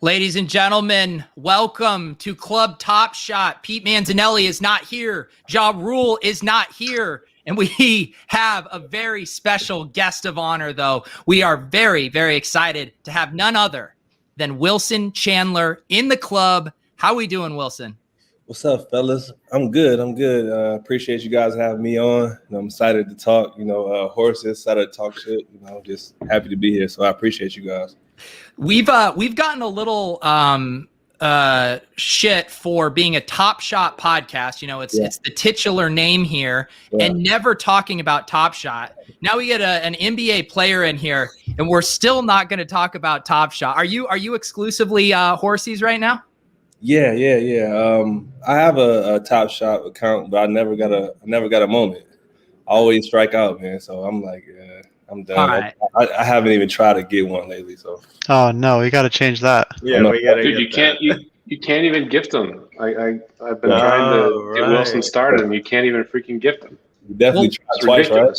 Ladies and gentlemen, welcome to Club Top Shot. Pete Manzanelli is not here. Ja Rule is not here. And we have a very special guest of honor, though. We are very, very excited to have none other than Wilson Chandler in the club. How we doing, Wilson? What's up, fellas? I'm good. Appreciate you guys having me on. I'm excited to talk, horses, excited to talk shit. Just happy to be here. So I appreciate you guys. We've gotten a little shit for being a Top Shot podcast. It's the titular name here, and never talking about Top Shot. Now we get an NBA player in here, and we're still not going to talk about Top Shot. Are you exclusively horsies right now? Yeah. I have a Top Shot account, but I never got a moment. I always strike out, man. So I'm like, I'm done. Right. I haven't even tried to get one lately. So. Oh no, we got to change that. Yeah, we got to. Dude, you can't even gift them. I've been trying to get Wilson started, and you can't even freaking gift them. You definitely tried twice, right?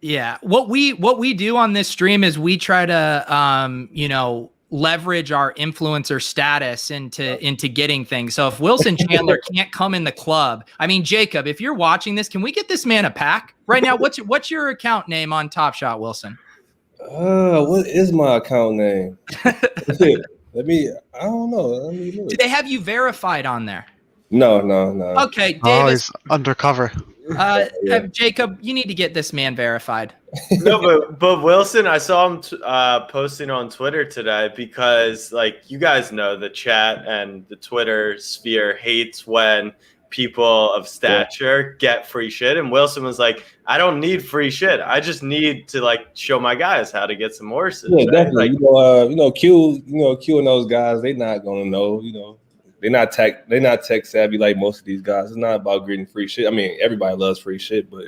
Yeah. What we do on this stream is we try to leverage our influencer status into getting things. So if Wilson Chandler can't come in the club, I mean, Jacob, if you're watching this, can we get this man a pack right now? What's your account name on Top Shot, Wilson? What is my account name? I don't know. Let me look. Do they have you verified on there? No. Okay, Davis. He's undercover. Jacob, you need to get this man verified. No, but Wilson, I saw him posting on Twitter today because, you guys know, the chat and the Twitter sphere hates when people of stature get free shit. And Wilson was like, I don't need free shit. I just need to show my guys how to get some horses. Yeah, definitely. Q and those guys, they not gonna know. They're not tech savvy like most of these guys. It's not about getting free shit. I mean, everybody loves free shit, but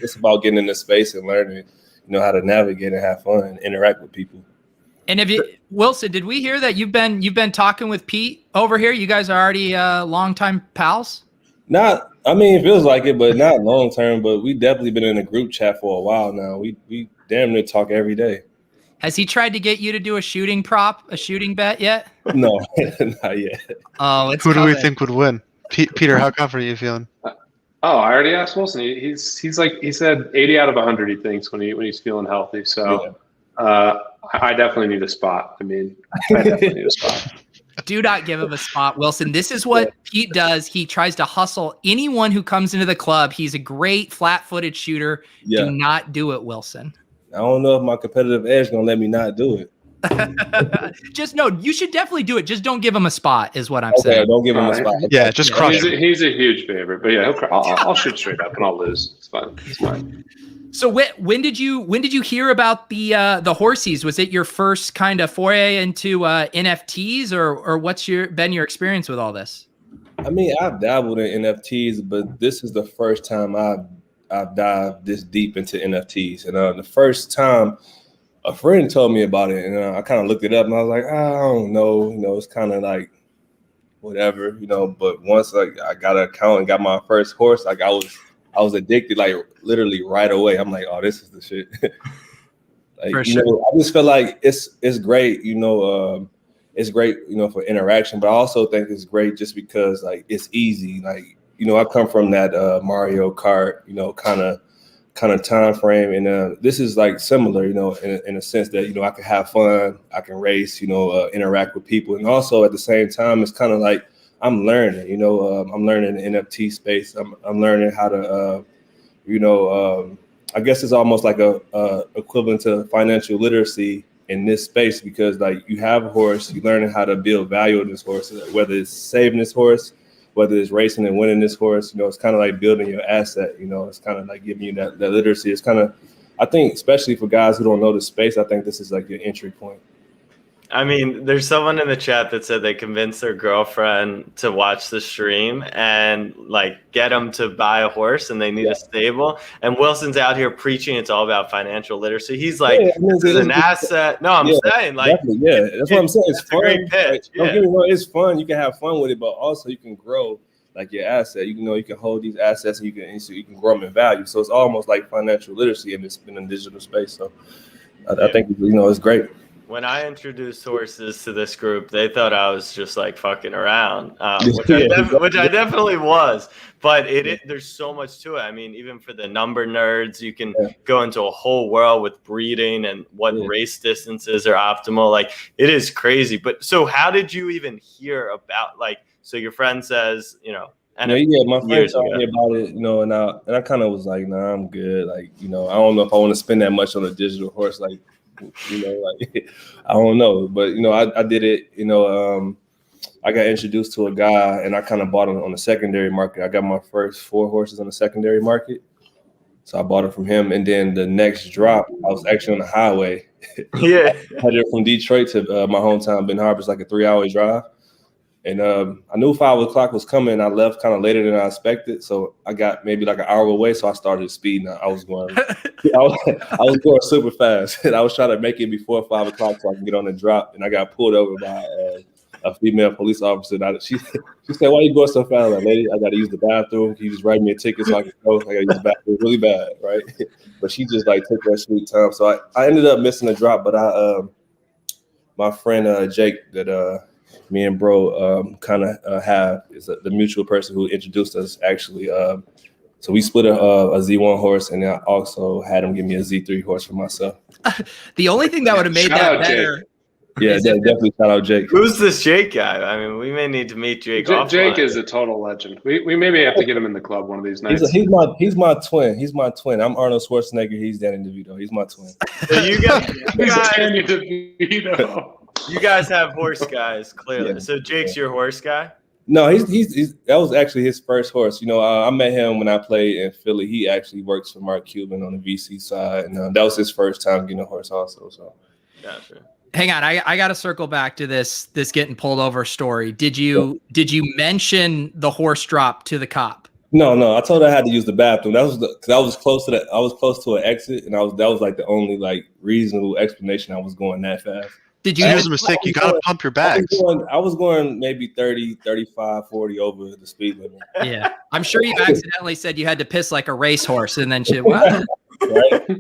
it's about getting in the space and learning, how to navigate and have fun and interact with people. And Wilson, did we hear that you've been talking with Pete over here? You guys are already longtime pals? It feels like it, but not long term. But we definitely been in a group chat for a while now. We damn near talk every day. Has he tried to get you to do a shooting bet yet? No, not yet. Oh, who do we think would win? Peter, how confident are you feeling? I already asked Wilson. He's like, he said 80 out of 100 he thinks when he's feeling healthy. So I definitely need a spot. I definitely need a spot. Do not give him a spot, Wilson. This is what Pete does. He tries to hustle anyone who comes into the club. He's a great flat-footed shooter. Yeah. Do not do it, Wilson. I don't know if my competitive edge is going to let me not do it. You should definitely do it. Just don't give him a spot is what I'm saying. Don't give him a spot. Yeah, just crush him. He's a huge favorite. But yeah, I'll shoot straight up and I'll lose. It's fine. So when did you hear about the horsies? Was it your first kind of foray into NFTs or what's been your experience with all this? I mean, I've dabbled in NFTs, but this is the first time I've dived this deep into NFTs. And the first time a friend told me about it, and I kind of looked it up, and I was like, I don't know. It's kind of like whatever, But once I got an account and got my first horse, I was addicted, literally right away. I'm like, oh, this is the shit. I just feel like it's great, it's great, for interaction, but I also think it's great just because it's easy. I come from that Mario Kart, kind of time frame, and this is similar, in a sense that I can have fun, I can race, interact with people, and also at the same time, it's kind of I'm learning, I'm learning the NFT space. I'm learning how to, I guess it's almost like a equivalent to financial literacy in this space because like you have a horse, you're learning how to build value in this horse, whether it's saving this horse, whether it's racing and winning this horse. It's kind of like building your asset. It's kind of like giving you that literacy. It's kind of, I think, especially for guys who don't know the space, I think this is like your entry point. I mean, there's someone in the chat that said they convinced their girlfriend to watch the stream and like get them to buy a horse and they need a stable. And Wilson's out here preaching it's all about financial literacy. He's like, this is an asset. No, I'm saying like, that's what I'm saying. It's fun. A great pitch. Like, don't get me wrong, it's fun. You can have fun with it, but also you can grow like your asset. You can hold these assets and you can grow them in value. So it's almost like financial literacy in a digital space. So I think it's great. When I introduced horses to this group, they thought I was just like fucking around, which I definitely was. But there's so much to it. I mean, even for the number nerds, you can go into a whole world with breeding and what race distances are optimal. Like it is crazy. But so how did you even hear about so your friend says, my friend told me about it, and I kind of was like, nah, I'm good. Like, I don't know if I want to spend that much on a digital horse. Like, I don't know, but I did it. I got introduced to a guy, and I kind of bought him on the secondary market. I got my first 4 horses on the secondary market, so I bought it from him. And then the next drop, I was actually on the highway. Headed from Detroit to my hometown, Ben Harbor. It's like a 3-hour drive. And I knew 5 o'clock was coming. I left kind of later than I expected, so I got maybe like an hour away. So I started speeding. I was going, I was going super fast, and I was trying to make it before 5 o'clock so I can get on the drop. And I got pulled over by a female police officer. She said, "Why are you going so fast?" I'm like, "Lady, I got to use the bathroom. Can you just write me a ticket so I can go? I got to use the bathroom really bad, right?" But she just like took that sweet time. So I ended up missing the drop, but my friend Jake that me and bro kind of have is the mutual person who introduced us actually. So we split a Z1 horse, and I also had him give me a Z3 horse for myself. The only thing that would have made that better. Jake. Yeah, definitely shout out Jake. Who's this Jake guy? I mean, we may need to meet Jake. Jake is a total legend. We maybe have to get him in the club one of these nights. He's my twin. He's my twin. I'm Arnold Schwarzenegger. He's Danny DeVito. He's my twin. So you guys, Danny DeVito. You guys have horse guys, clearly. Yeah. So Jake's your horse guy? No, he's that was actually his first horse. I met him when I played in Philly. He actually works for Mark Cuban on the VC side, and that was his first time getting a horse also. So, gotcha. Hang on, I got to circle back to this getting pulled over story. Did you mention the horse drop to the cop? No. I told her I had to use the bathroom. That was because I was close to that. I was close to an exit, and that was like the only like reasonable explanation I was going that fast. Did you? That was a mistake. You got to pump your bags. I was going maybe 30, 35, 40 over the speed limit. Yeah. I'm sure you accidentally said you had to piss like a racehorse and then shit. What? Right.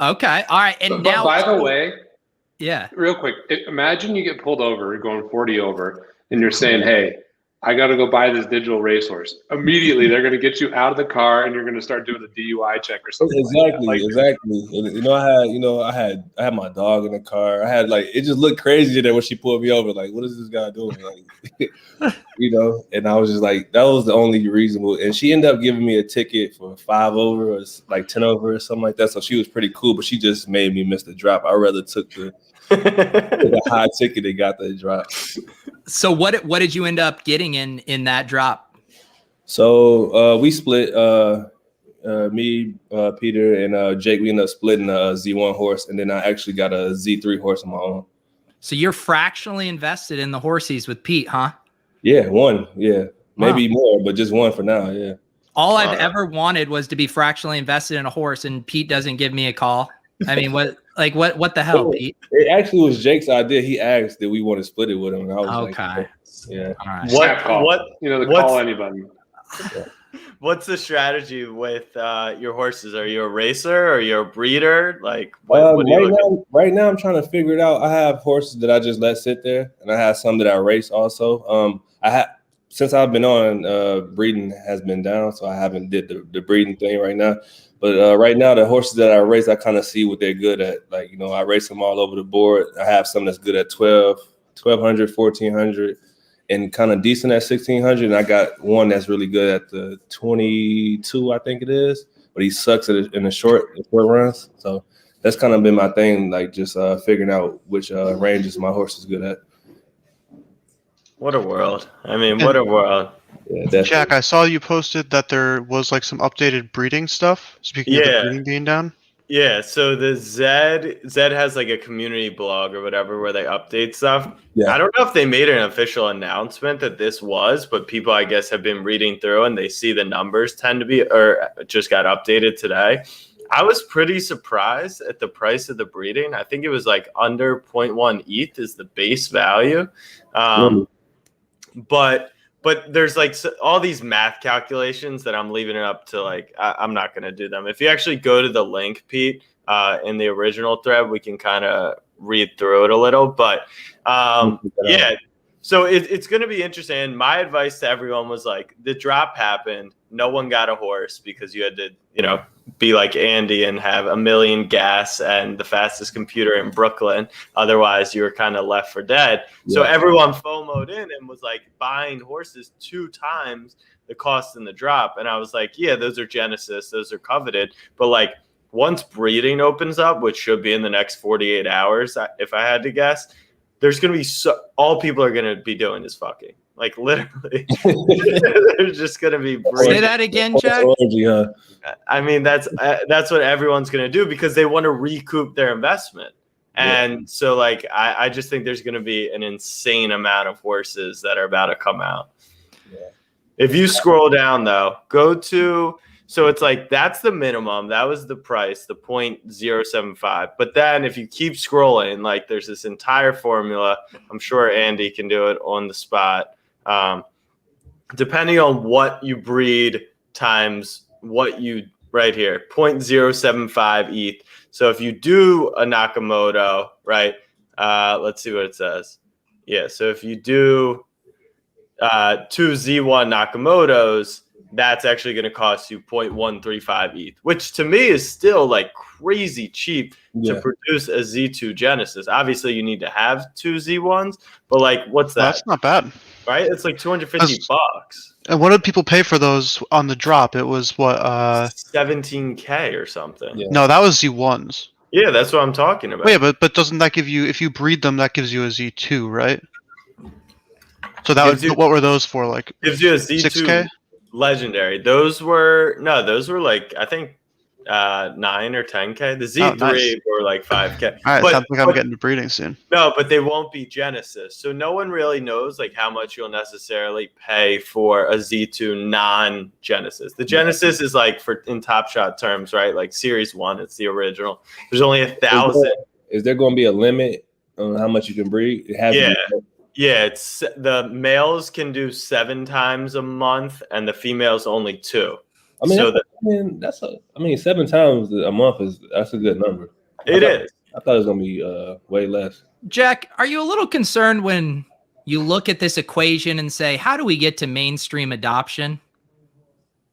Okay. All right. And but now, by the way, yeah, real quick, imagine you get pulled over, going 40 over, and you're saying, "Hey, I got to go buy this digital racehorse." Immediately, they're going to get you out of the car, and you're going to start doing a DUI check or something. Exactly. And, I had my dog in the car. I had it just looked crazy there when she pulled me over. Like, what is this guy doing? And I was just like, that was the only reasonable. And she ended up giving me a ticket for 5 over or like 10 over or something like that. So she was pretty cool, but she just made me miss the drop. I rather took the high ticket and got the drop. So what did you end up getting in that drop? So we split. Me, Peter, and Jake. We ended up splitting a Z1 horse, and then I actually got a Z3 horse of my own. So you're fractionally invested in the horsies with Pete, huh? Yeah, one. Yeah, maybe more, but just one for now. Yeah. All I've ever wanted was to be fractionally invested in a horse, and Pete doesn't give me a call. I mean, what the hell, Pete? It actually was Jake's idea. He asked that we want to split it with him, and I was okay. Yeah. All right. The call anybody. Yeah. What's the strategy with your horses? Are you a racer? Are you a breeder? Like, right now, I'm trying to figure it out. I have horses that I just let sit there, and I have some that I race also. Since I've been on, breeding has been down, so I haven't did the breeding thing right now. But right now, the horses that I race, I kind of see what they're good at. I race them all over the board. I have some that's good at 1,200, 1,400. And kind of decent at 1,600, and I got one that's really good at the 22, I think it is. But he sucks in the short runs. So that's kind of been my thing, like just figuring out which ranges my horse is good at. What a world. I mean, what a world. Yeah, definitely. Jack, I saw you posted that there was like some updated breeding stuff. Speaking of the breeding being down. Yeah, so the Zed has like a community blog or whatever where they update stuff. Yeah. I don't know if they made an official announcement that this was, but people I guess have been reading through and they see the numbers tend to be or just got updated today. I was pretty surprised at the price of the breeding. I think it was like under 0.1 ETH is the base value. But there's like all these math calculations that I'm leaving it up to like I'm not going to do them. If you actually go to the link, Pete, in the original thread, we can kind of read through it a little. But yeah, so it's going to be interesting. My advice to everyone was like the drop happened. No one got a horse because you had to, be like Andy and have 1 million gas and the fastest computer in Brooklyn. Otherwise, you were kind of left for dead. Yeah. So everyone FOMO'd in and was like buying horses 2 times the cost in the drop. And I was like, yeah, those are Genesis. Those are coveted. But like once breeding opens up, which should be in the next 48 hours, if I had to guess, there's going to be all people are going to be doing is fucking. Like literally, there's just gonna be. Say that again, Jack. I mean, that's what everyone's gonna do because they want to recoup their investment, and so like I just think there's gonna be an insane amount of horses that are about to come out. Yeah. If you scroll down though, go to so it's like that's the minimum. That was the price, the 0.075. But then if you keep scrolling, like there's this entire formula. I'm sure Andy can do it on the spot. Depending on what you breed times what you right here 0.075 ETH. So if you do a Nakamoto, right? Let's see what it says. Yeah, so if you do 2 Z1 Nakamotos, that's actually going to cost you 0.135 ETH, which to me is still like crazy cheap to produce a Z2 Genesis. Obviously, you need to have 2 Z1s, but like, what's that? That's not bad, right? It's like $250. And what did people pay for those on the drop? It was what? $17K or something. Yeah. No, that was Z1s. Yeah, that's what I'm talking about. Wait, but doesn't that give you, if you breed them, that gives you a Z2, right? So that would, what were those for? Like gives you a Z2 6K? Legendary. Those were like I think 9 or 10K. The Z3 were like 5K. All right, sounds like I'm getting to breeding soon. No, but they won't be Genesis. So no one really knows like how much you'll necessarily pay for a Z2 non-Genesis. The Genesis is like in Top Shot terms, right? Like Series 1, it's the original. There's only 1,000. Is there going to be a limit on how much you can breed? It has to be. Yeah, it's the males can do 7 times a month, and the females only 2. I mean, so 7 times a month that's a good number. It is. I thought it was gonna be way less. Jack, are you a little concerned when you look at this equation and say, how do we get to mainstream adoption?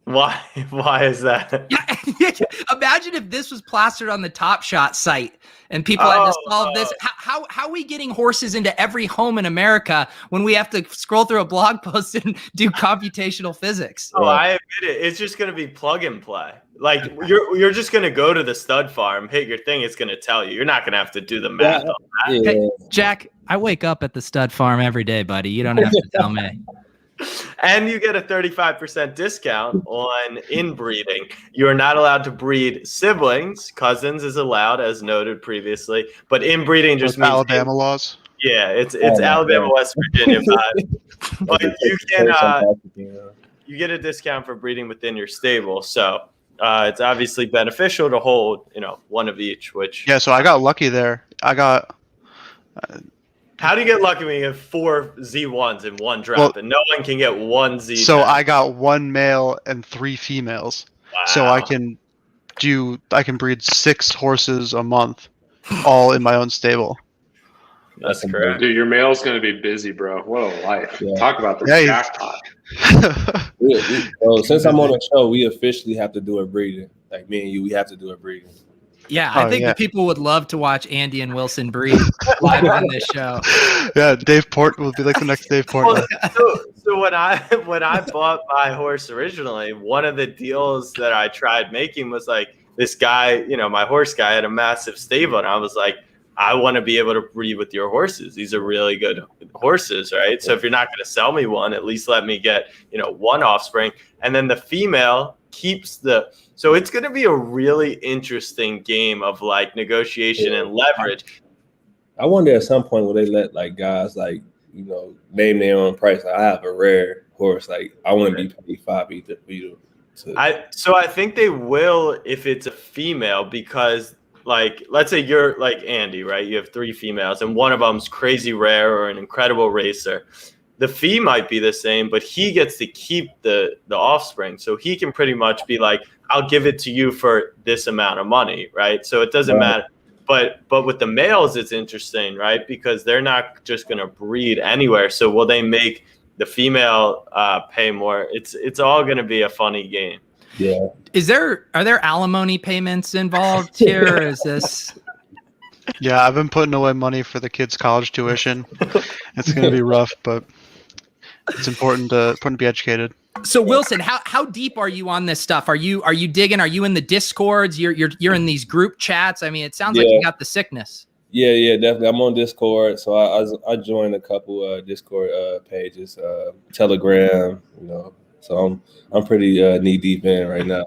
Why? Why is that? Yeah, imagine if this was plastered on the Top Shot site and people had to solve this. How are we getting horses into every home in America when we have to scroll through a blog post and do computational physics? Oh, I admit it. It's just going to be plug and play. Like you're just going to go to the stud farm, hit your thing. It's going to tell you. You're not going to have to do the math on that. Yeah. Hey, Jack, I wake up at the stud farm every day, buddy. You don't have to tell me. And you get a 35% discount on inbreeding. You are not allowed to breed siblings. Cousins is allowed, as noted previously, but inbreeding just means Alabama laws. Yeah, it's Alabama, West Virginia. But you can you get a discount for breeding within your stable. So it's obviously beneficial to hold, one of each. Which so I got lucky there. I got. How do you get lucky when you have 4 Z1s in one drop and no one can get 1 Z? So I got 1 male and 3 females. Wow. So I can breed 6 horses a month, all in my own stable. That's correct. Dude, your male's going to be busy, bro. What a life. Yeah. Talk about the jackpot. So since I'm on the show, we officially have to do a breeding. Like me and you, we have to do a breeding. Yeah, I think the people would love to watch Andy and Wilson breed live on this show. Yeah, Dave Port will be like the next Dave Port. So when I bought my horse originally, one of the deals that I tried making was like, this guy, my horse guy had a massive stable, and I was like, I want to be able to breed with your horses. These are really good horses, right? So if you're not going to sell me one, at least let me get, one offspring. And then the female keeps so it's going to be a really interesting game of like negotiation and leverage. I wonder at some point will they let like guys like, name their own price. Like, I have a rare horse. Like I want to be paid $5 either for you. So I think they will if it's a female, because like, let's say you're like Andy, right? You have 3 females and one of them's crazy rare or an incredible racer. The fee might be the same, but he gets to keep the offspring. So he can pretty much be like, I'll give it to you for this amount of money, right? So it doesn't matter. But with the males, it's interesting, right? Because they're not just going to breed anywhere. So will they make the female pay more? It's all going to be a funny game. Yeah. Are there alimony payments involved here? Or is this? Yeah, I've been putting away money for the kids' college tuition. It's going to be rough, but it's important to be educated. So Wilson, how deep are you on this stuff? Are you digging? Are you in the Discords? You're in these group chats. I mean, it sounds like you got the sickness. Yeah, definitely. I'm on Discord, so I joined a couple Discord pages, Telegram, So I'm pretty knee deep in right now,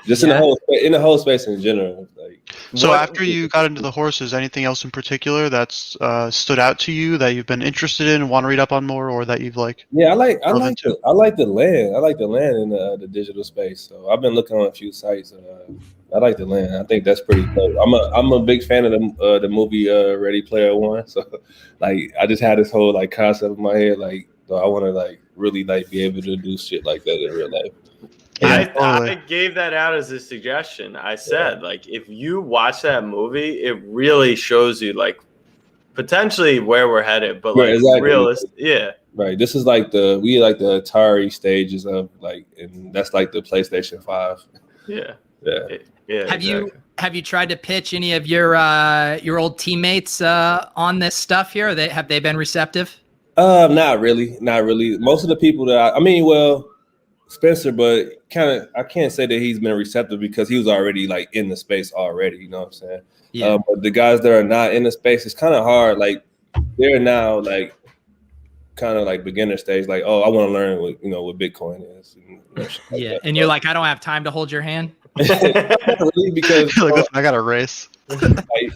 just in the whole space in general. Like, so after you got into the horses, anything else in particular that's stood out to you that you've been interested in and want to read up on more, or that you've like? Yeah, I like the land. I like the land in the digital space. So I've been looking on a few sites. I like the land. I think that's pretty cool. I'm a big fan of the movie Ready Player One. So like I just had this whole like concept in my head. Like I want to like really like be able to do shit like that in real life. I gave that out as a suggestion. I said, like, if you watch that movie, it really shows you like potentially where we're headed, but like realistic. Yeah. Right. This is like the Atari stages of like, and that's like the PlayStation 5. Yeah. Yeah. Have you tried to pitch any of your old teammates on this stuff here? Have they been receptive? Not really. Most of the people that Spencer, but I can't say that he's been receptive because he was already like in the space already. You know what I'm saying? Yeah. But the guys that are not in the space, it's kind of hard. Like they're now like kind of like beginner stage. Like, oh, I want to learn what Bitcoin is. And you're like, I don't have time to hold your hand. Really, because like, I got a race. I was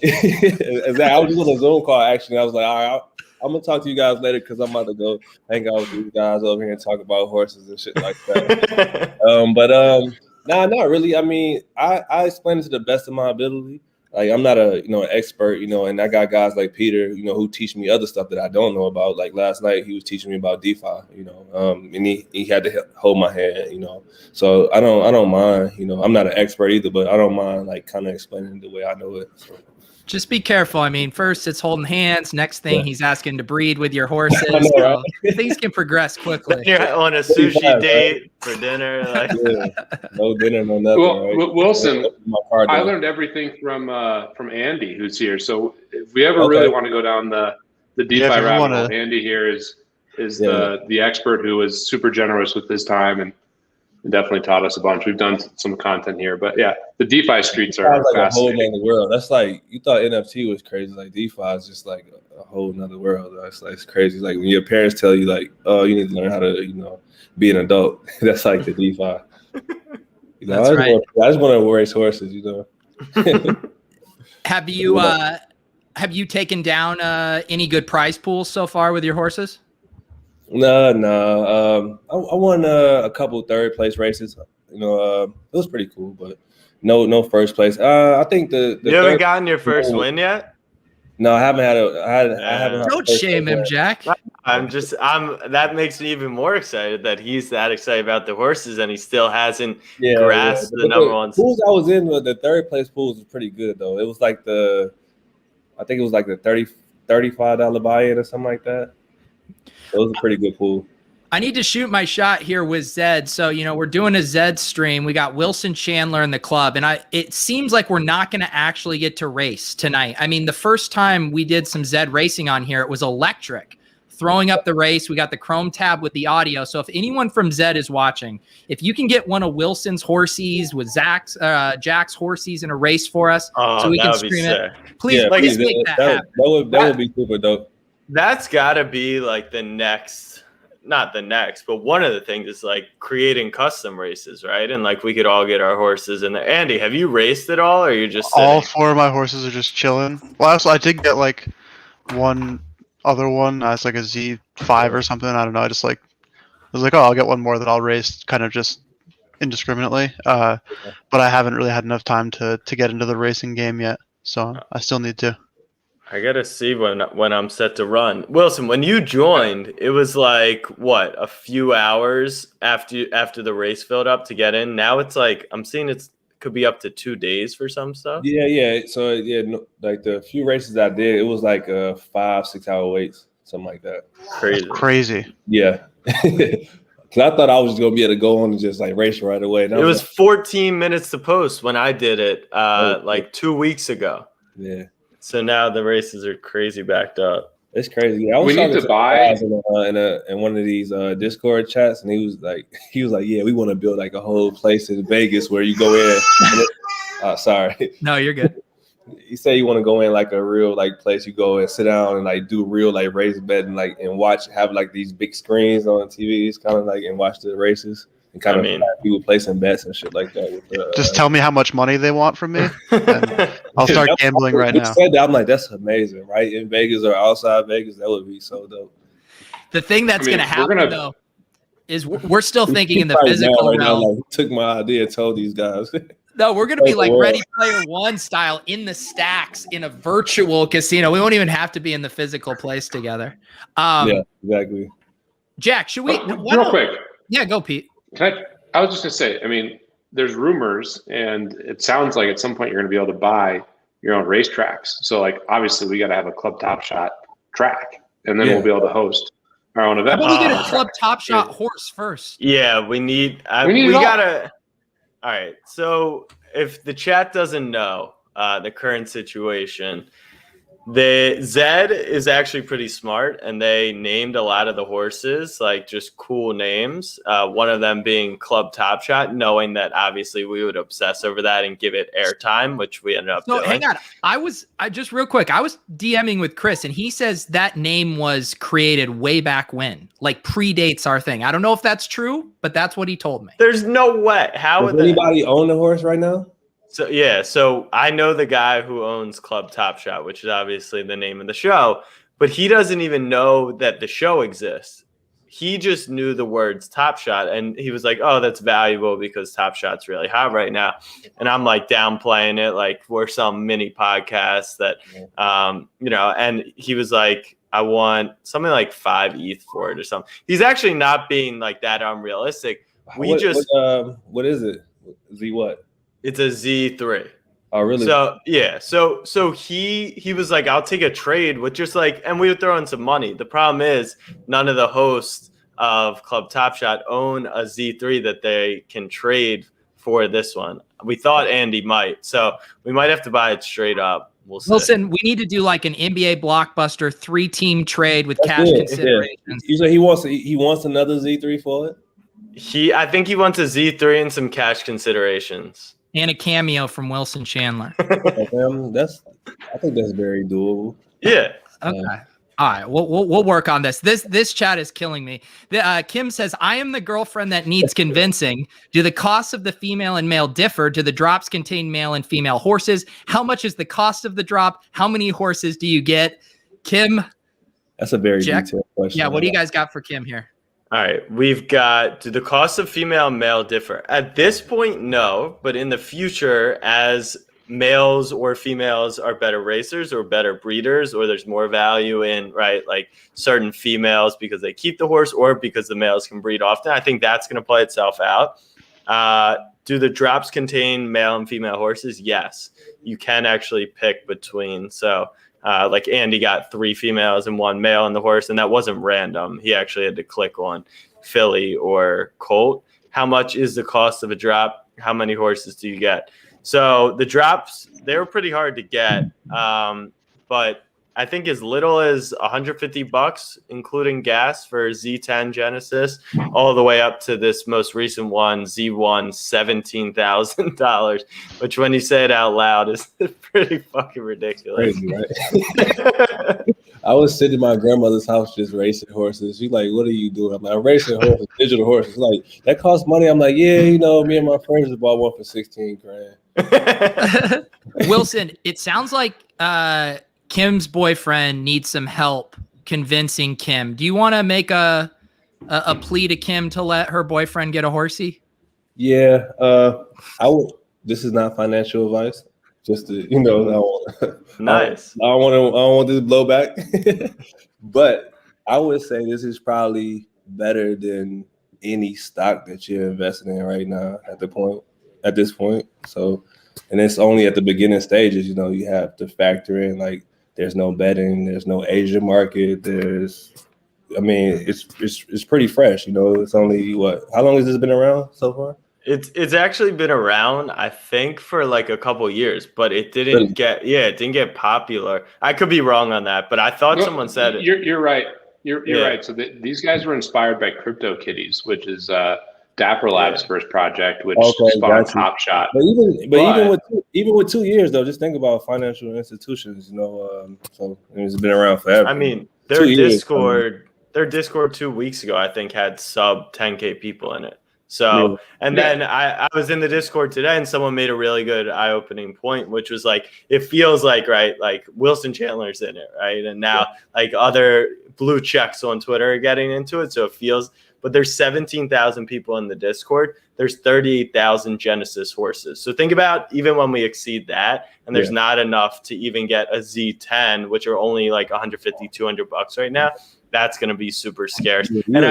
just on a Zoom call actually. I was like, all right, I'm gonna talk to you guys later because I'm about to go hang out with these guys over here and talk about horses and shit like that. Nah, not really. I mean, I explain it to the best of my ability. Like I'm not an expert, and I got guys like Peter, who teach me other stuff that I don't know about. Like last night, he was teaching me about DeFi, and he had to hold my hand, So I don't mind, I'm not an expert either, but I don't mind like kind of explaining the way I know it. So. Just be careful. I mean, first it's holding hands. Next thing, he's asking to breed with your horses. Know, right? Things can progress quickly. You're on a sushi date for dinner. Like. No dinner, no nothing. Well, right? Wilson, I learned everything from Andy, who's here. So if we ever really want to go down the DeFi rabbit hole, Andy here is the expert who is super generous with his time and definitely taught us a bunch. We've done some content here, but yeah, the DeFi streets are like fascinating. A whole nother world. That's like you thought NFT was crazy. Like DeFi is just like a whole nother world. It's crazy. Like when your parents tell you like, oh, you need to learn how to be an adult. That's like the DeFi. That's right. I just want to race horses. Have you taken down any good prize pools so far with your horses? No. I won a couple third place races. It was pretty cool, but no first place. I think the you haven't gotten your first win yet. No, I haven't had I haven't. Don't shame him, Jack. That makes me even more excited that he's that excited about the horses and he still hasn't grasped the number one. Pools I was in, the third place pools was pretty good though. It was like I think it was like the $35 buy-in or something like that. It was a pretty good pool. I need to shoot my shot here with Zed. So, we're doing a Zed stream. We got Wilson Chandler in the club, and it seems like we're not going to actually get to race tonight. I mean, the first time we did some Zed racing on here, it was electric. throwing up the race. We got the Chrome tab with the audio. So if anyone from Zed is watching, if you can get one of Wilson's horses with Jack's horses in a race for us, so we can stream it. Please, please make that happen. That would be super dope. That's got to be like the next, not the next, but one of the things is like creating custom races, right? And like we could all get our horses in there. Andy, have you raced at all, or are you just sitting? All 4 of my horses are just chilling. Well, I did get like one other one. It's like a Z5 or something. I don't know. I was like, oh, I'll get one more that I'll race kind of just indiscriminately. But I haven't really had enough time to get into the racing game yet. So I still need to. I gotta see when I'm set to run. Wilson, when you joined, it was like what, a few hours after the race filled up to get in. Now it's like I'm seeing it could be up to 2 days for some stuff. Yeah. So like the few races I did, it was like 5-6 hour waits, something like that. Crazy. Yeah. Cause I thought I was just gonna be able to go on and just like race right away. It was 14 minutes to post when I did it like 2 weeks ago. Yeah. So now the races are crazy backed up. It's crazy. I was talking to guys in one of these Discord chats, and he was like, yeah, we want to build like a whole place in Vegas where you go in. Sorry. No, you're good. He said you want to go in like a real like place. You go and sit down and like do real like race bet and like and watch, have like these big screens on TVs, kind of like, and watch the races. And kind of people placing bets and shit like that. With just tell me how much money they want from me, and I'll start gambling right now. Said that, I'm like, that's amazing, right? In Vegas or outside Vegas, that would be so dope. The thing that's going to happen, though, is we're still thinking in the physical realm. Like, took my idea and told these guys. No, we're going to be like Ready Player One style in the stacks in a virtual casino. We won't even have to be in the physical place together. Yeah, exactly. Jack, should we? Real quick. Yeah, go, Pete. I was just gonna say, I mean, there's rumors, and it sounds like at some point you're gonna be able to buy your own racetracks. So, like, obviously, we got to have a Club Top Shot track, and then we'll be able to host our own event. How about we get a Club Top Shot horse first? Yeah, we gotta. All right. So, if the chat doesn't know the current situation, the Zed is actually pretty smart, and they named a lot of the horses like just cool names. One of them being Club Top Shot, knowing that obviously we would obsess over that and give it airtime, which we ended up doing. Hang on, I just real quick, I was DMing with Chris, and he says that name was created way back when, like predates our thing. I don't know if that's true, but that's what he told me. There's no way. How would anybody own the horse right now? So I know the guy who owns Club Top Shot, which is obviously the name of the show, but he doesn't even know that the show exists. He just knew the words Top Shot, and he was like, oh, that's valuable because Top Shot's really hot right now. And I'm like downplaying it, like we're some mini podcast that, and he was like, I want something like 5 ETH for it or something. He's actually not being like that unrealistic. What is it? Z what? It's a Z3. Oh, really? So yeah. So he was like, I'll take a trade with just like, and we would throw in some money. The problem is none of the hosts of Club Top Shot own a Z3 that they can trade for this one. We thought Andy might, so we might have to buy it straight up. We'll see. Wilson, we need to do like an NBA blockbuster 3-team trade with cash considerations. You say he wants another Z3 for it? I think he wants a Z3 and some cash considerations. And a cameo from Wilson Chandler. I think that's very doable. Yeah. Okay. All right. We'll work on this. This chat is killing me. Kim says, I am the girlfriend that needs convincing. Do the costs of the female and male differ? Do the drops contain male and female horses? How much is the cost of the drop? How many horses do you get? Kim. That's a very detailed question. Yeah. What do you guys got for Kim here? All right, we've got, do the costs of female and male differ? At this point, no, but in the future, as males or females are better racers or better breeders, or there's more value in, right, like certain females because they keep the horse or because the males can breed often, I think that's going to play itself out. Do the drops contain male and female horses? Yes, you can actually pick between, so like Andy got 3 females and 1 male in the horse, and that wasn't random. He actually had to click on filly or colt. How much is the cost of a drop? How many horses do you get? So the drops, they were pretty hard to get, but I think as little as $150, including gas for Z10 Genesis, all the way up to this most recent one, Z1, $17,000. Which, when you say it out loud, is pretty fucking ridiculous. Crazy, right? I was sitting in my grandmother's house just racing horses. She's like, "What are you doing?" I'm like, "I'm racing horses, digital horses." Like, that costs money. I'm like, "Yeah, you know, me and my friends just bought one for 16 grand." Wilson, it sounds like Kim's boyfriend needs some help convincing Kim. Do you want to make a plea to Kim to let her boyfriend get a horsey? Yeah, I would. This is not financial advice. Just to, Nice. I don't want this blowback, but I would say this is probably better than any stock that you're investing in right now at this point. So, and it's only at the beginning stages. You have to factor in, like, there's no betting, there's no Asian market. It's pretty fresh. It's only how long has this been around so far? It's actually been around, I think, for like a couple years, but it didn't get popular. I could be wrong on that, but I thought someone said it. You're right. You're right. So these guys were inspired by CryptoKitties, which is Dapper Labs' first project, which spawned Top Shot. But even with 2 years though, just think about financial institutions. So it's been around forever. I mean, their Discord 2 weeks ago, I think, had sub 10K people in it. So, and then I was in the Discord today, and someone made a really good eye-opening point, which was like, it feels like, right, like Wilson Chandler's in it, right? And now like other blue checks on Twitter are getting into it. So it feels, but there's 17,000 people in the Discord. There's 38,000 Genesis horses. So think about, even when we exceed that, and there's not enough to even get a Z10, which are only like $150, $200 right now, that's going to be super scarce. And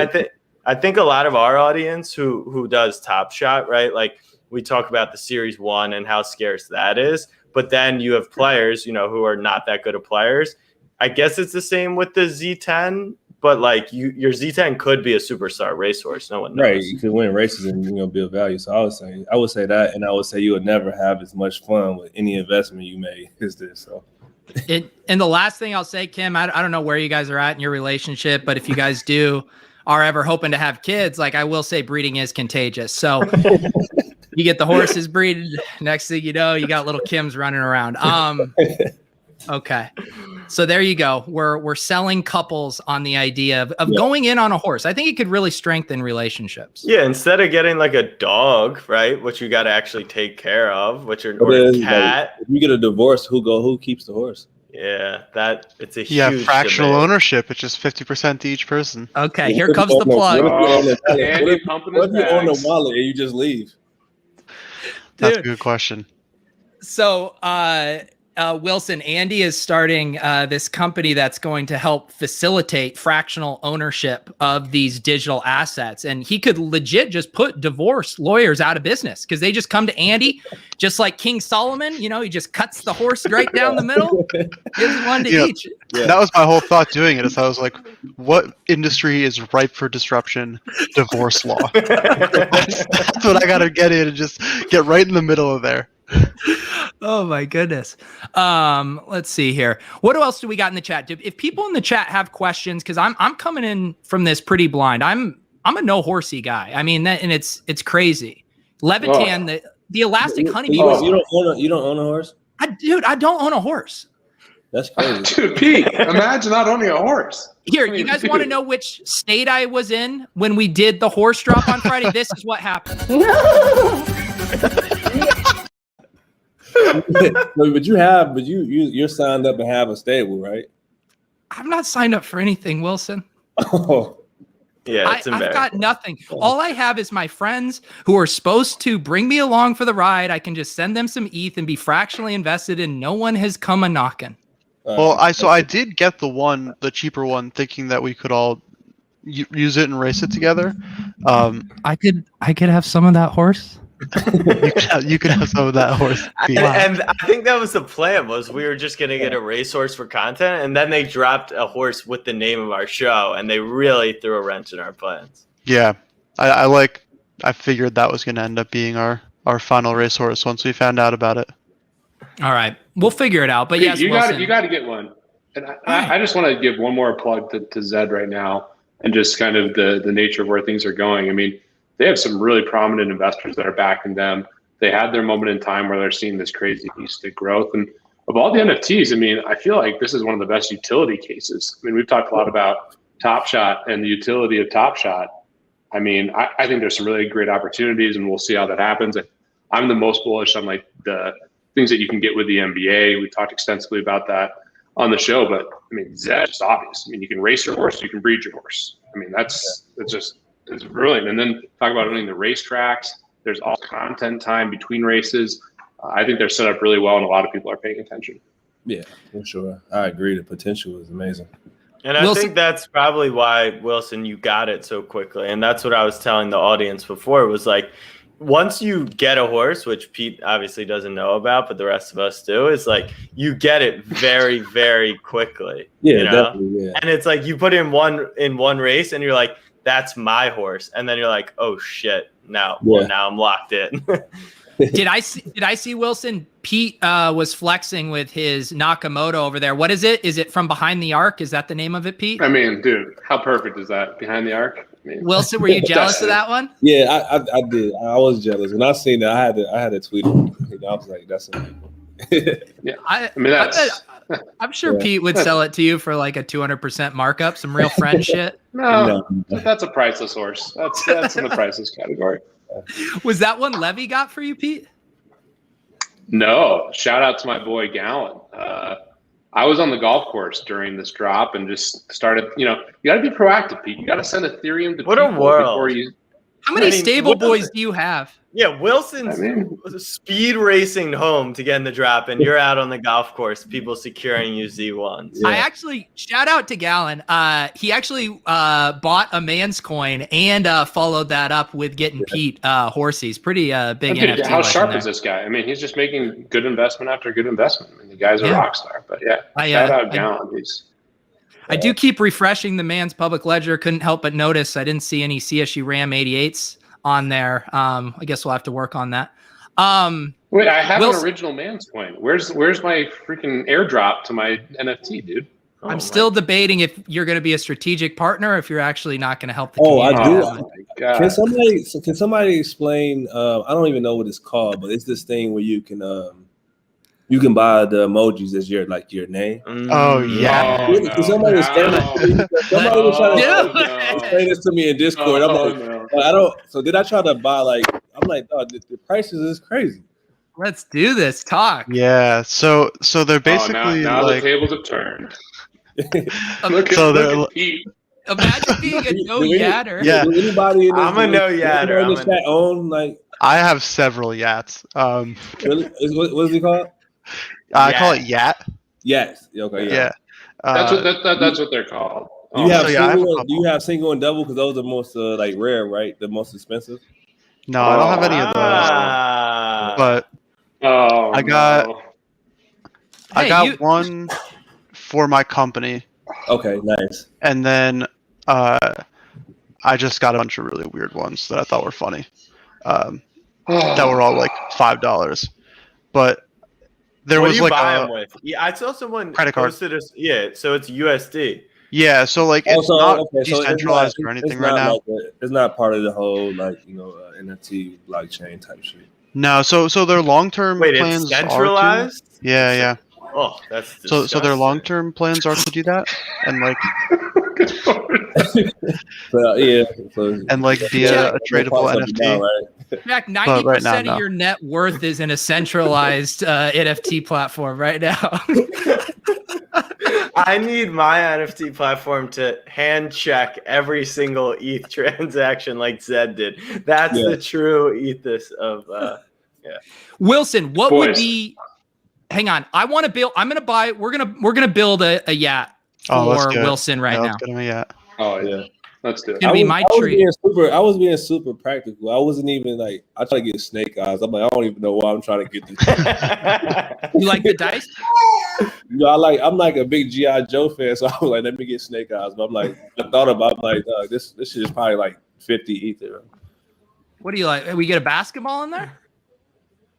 I think a lot of our audience who does Top Shot, right? Like, we talk about the Series 1 and how scarce that is, but then you have players, who are not that good of players. I guess it's the same with the Z10, but like your Z10 could be a superstar racehorse. No one knows. Right, you could win races and build value. So I would say that, and I would say you would never have as much fun with any investment you made as this. So. And the last thing I'll say, Kim, I don't know where you guys are at in your relationship, but if you guys are ever hoping to have kids, like, I will say breeding is contagious. So you get the horses breeded, next thing you know, you got little Kims running around. Okay. So there you go. We're selling couples on the idea of going in on a horse. I think it could really strengthen relationships. Yeah, instead of getting like a dog, right, which you got to actually take care of, or a cat. If you get a divorce, who keeps the horse? Yeah, it's a huge fractional debate. ownership. It's just 50% to each person. Okay, here comes the plug. What if you own the wallet and you just leave? That's a good question. So, Wilson, Andy is starting this company that's going to help facilitate fractional ownership of these digital assets. And he could legit just put divorce lawyers out of business because they just come to Andy, just like King Solomon. He just cuts the horse right down the middle, gives one to each. Yeah. That was my whole thought doing it. Is I was like, what industry is ripe for disruption? Divorce law. That's what I got to get in and just get right in the middle of there. Oh my goodness. Let's see here. What else do we got in the chat? If people in the chat have questions, because I'm coming in from this pretty blind. I'm a no horsey guy. I mean, and it's crazy. Levitan, the elastic honeybee. You don't own a horse? I don't own a horse. That's crazy. Dude, Pete, imagine not owning a horse. Here, you guys want to know which state I was in when we did the horse drop on Friday? This is what happened. But you're signed up and have a stable, right? I'm not signed up for anything, Wilson. Oh. Yeah, it's embarrassing. I've got nothing. All I have is my friends who are supposed to bring me along for the ride. I can just send them some ETH and be fractionally invested in. No one has come a knocking. Well, I did get the cheaper one, thinking that we could all use it and race it together. I could have some of that horse. you could have some of that horse. And I think that was the plan, was we were just going to get a racehorse for content, and then they dropped a horse with the name of our show, and they really threw a wrench in our plans. Yeah, I figured that was going to end up being our final racehorse once we found out about it. All right, we'll figure it out. But Pete, yes, you Wilson, got to get one. And I just want to give one more plug to Zed right now, and just kind of the nature of where things are going. I mean, they have some really prominent investors that are backing them. They had their moment in time where they're seeing this crazy stick growth. And of all the NFTs, I mean, I feel like this is one of the best utility cases. I mean, we've talked a lot about Top Shot and the utility of Top Shot. I mean, I think there's some really great opportunities, and we'll see how that happens. I'm the most bullish on like the things that you can get with the NBA. We talked extensively about that on the show, but I mean, that's just obvious. I mean, you can race your horse, you can breed your horse. I mean, it's brilliant. And then talk about owning the racetracks. There's all content time between races. I think they're set up really well, and a lot of people are paying attention. Yeah, for sure. I agree. The potential is amazing. And I think that's probably why, Wilson, you got it so quickly. And that's what I was telling the audience before, was like, once you get a horse, which Pete obviously doesn't know about, but the rest of us do, is like you get it very, very quickly. Yeah, you know? Definitely. Yeah. And it's like you put in one race, and you're like, that's my horse. And then you're like, oh shit, now I'm locked in. Did I see Wilson? Pete was flexing with his Nakamoto over there. What is it? Is it From Behind the Arc? Is that the name of it, Pete? I mean, dude, how perfect is that? Behind the Arc? I mean, Wilson, were you jealous of that one? Yeah, I did. I was jealous when I seen that. I had to tweet it. I was like, that's amazing. Yeah, I mean, I'm sure Pete would sell it to you for like a 200% markup, some real friend shit. No, that's a priceless horse. That's in the priceless category. Was that one Levy got for you, Pete? No. Shout out to my boy Gallon. I was on the golf course during this drop and just started, you got to be proactive, Pete. You got to send Ethereum to what a world. How many stable boys do you have? Yeah, Wilson's speed racing home to get in the drop, and you're out on the golf course, people securing you Z1s. Yeah. I actually, shout out to Gallon. He actually bought a man's coin and followed that up with getting Pete horsies. Pretty big NFT. How sharp is this guy? I mean, he's just making good investment after good investment. I mean, the guy's a rock star. But shout out Gallon. I do keep refreshing the man's public ledger. Couldn't help but notice I didn't see any CSU Ram 88s on there. I guess we'll have to work on that. Wait, I have an original man's coin. Where's my freaking airdrop to my NFT, dude? I'm still debating if you're going to be a strategic partner or if you're actually not going to help the community. I do. Can somebody explain? I don't even know what it's called, but it's this thing where you can buy the emojis as your name. Oh yeah. Somebody was trying to explain this to me in Discord. I don't. So did I try to buy I'm like, oh, the prices is crazy. Let's do this. Talk. Yeah. So they're basically now like the tables have turned. Look at Pete. Imagine being a no-yatter. Yeah. Anybody in this, I'm a no-yatter. In this chat own I have several yats. Really? What is he called? I call it yat. Yes. Okay. Yeah. That's what they're called. Do you have single and double? Because those are most rare, right? The most expensive. No, I don't have any of those. But I got one for my company. Okay, nice. And then I just got a bunch of really weird ones that I thought were funny. That were all like $5. But there was like buy them with? Yeah, I saw someone credit card. posted so it's USD. Yeah, so it's not decentralized or anything right now. It's not part of the whole NFT blockchain type shit. No, so their long-term plans it's centralized? are to, yeah. Oh, that's disgusting. So their long-term plans are to do that and be a tradable NFT. In fact, 90% of your net worth is in a centralized NFT platform right now. I need my NFT platform to hand check every single ETH transaction like Zed did. That's the true ethos of Wilson, what would be? Hang on, I want to build. I'm gonna buy. We're gonna build a yacht for Wilson right now. Let's get him a yacht. Oh yeah. Let's do it. I was being super practical. I wasn't even I try to get snake eyes. I'm like, I don't even know why I'm trying to get this. You like the dice? I'm like a big G.I. Joe fan, so I was like, let me get snake eyes. But I thought about this shit is probably like 50 ether. What do you like? We get a basketball in there?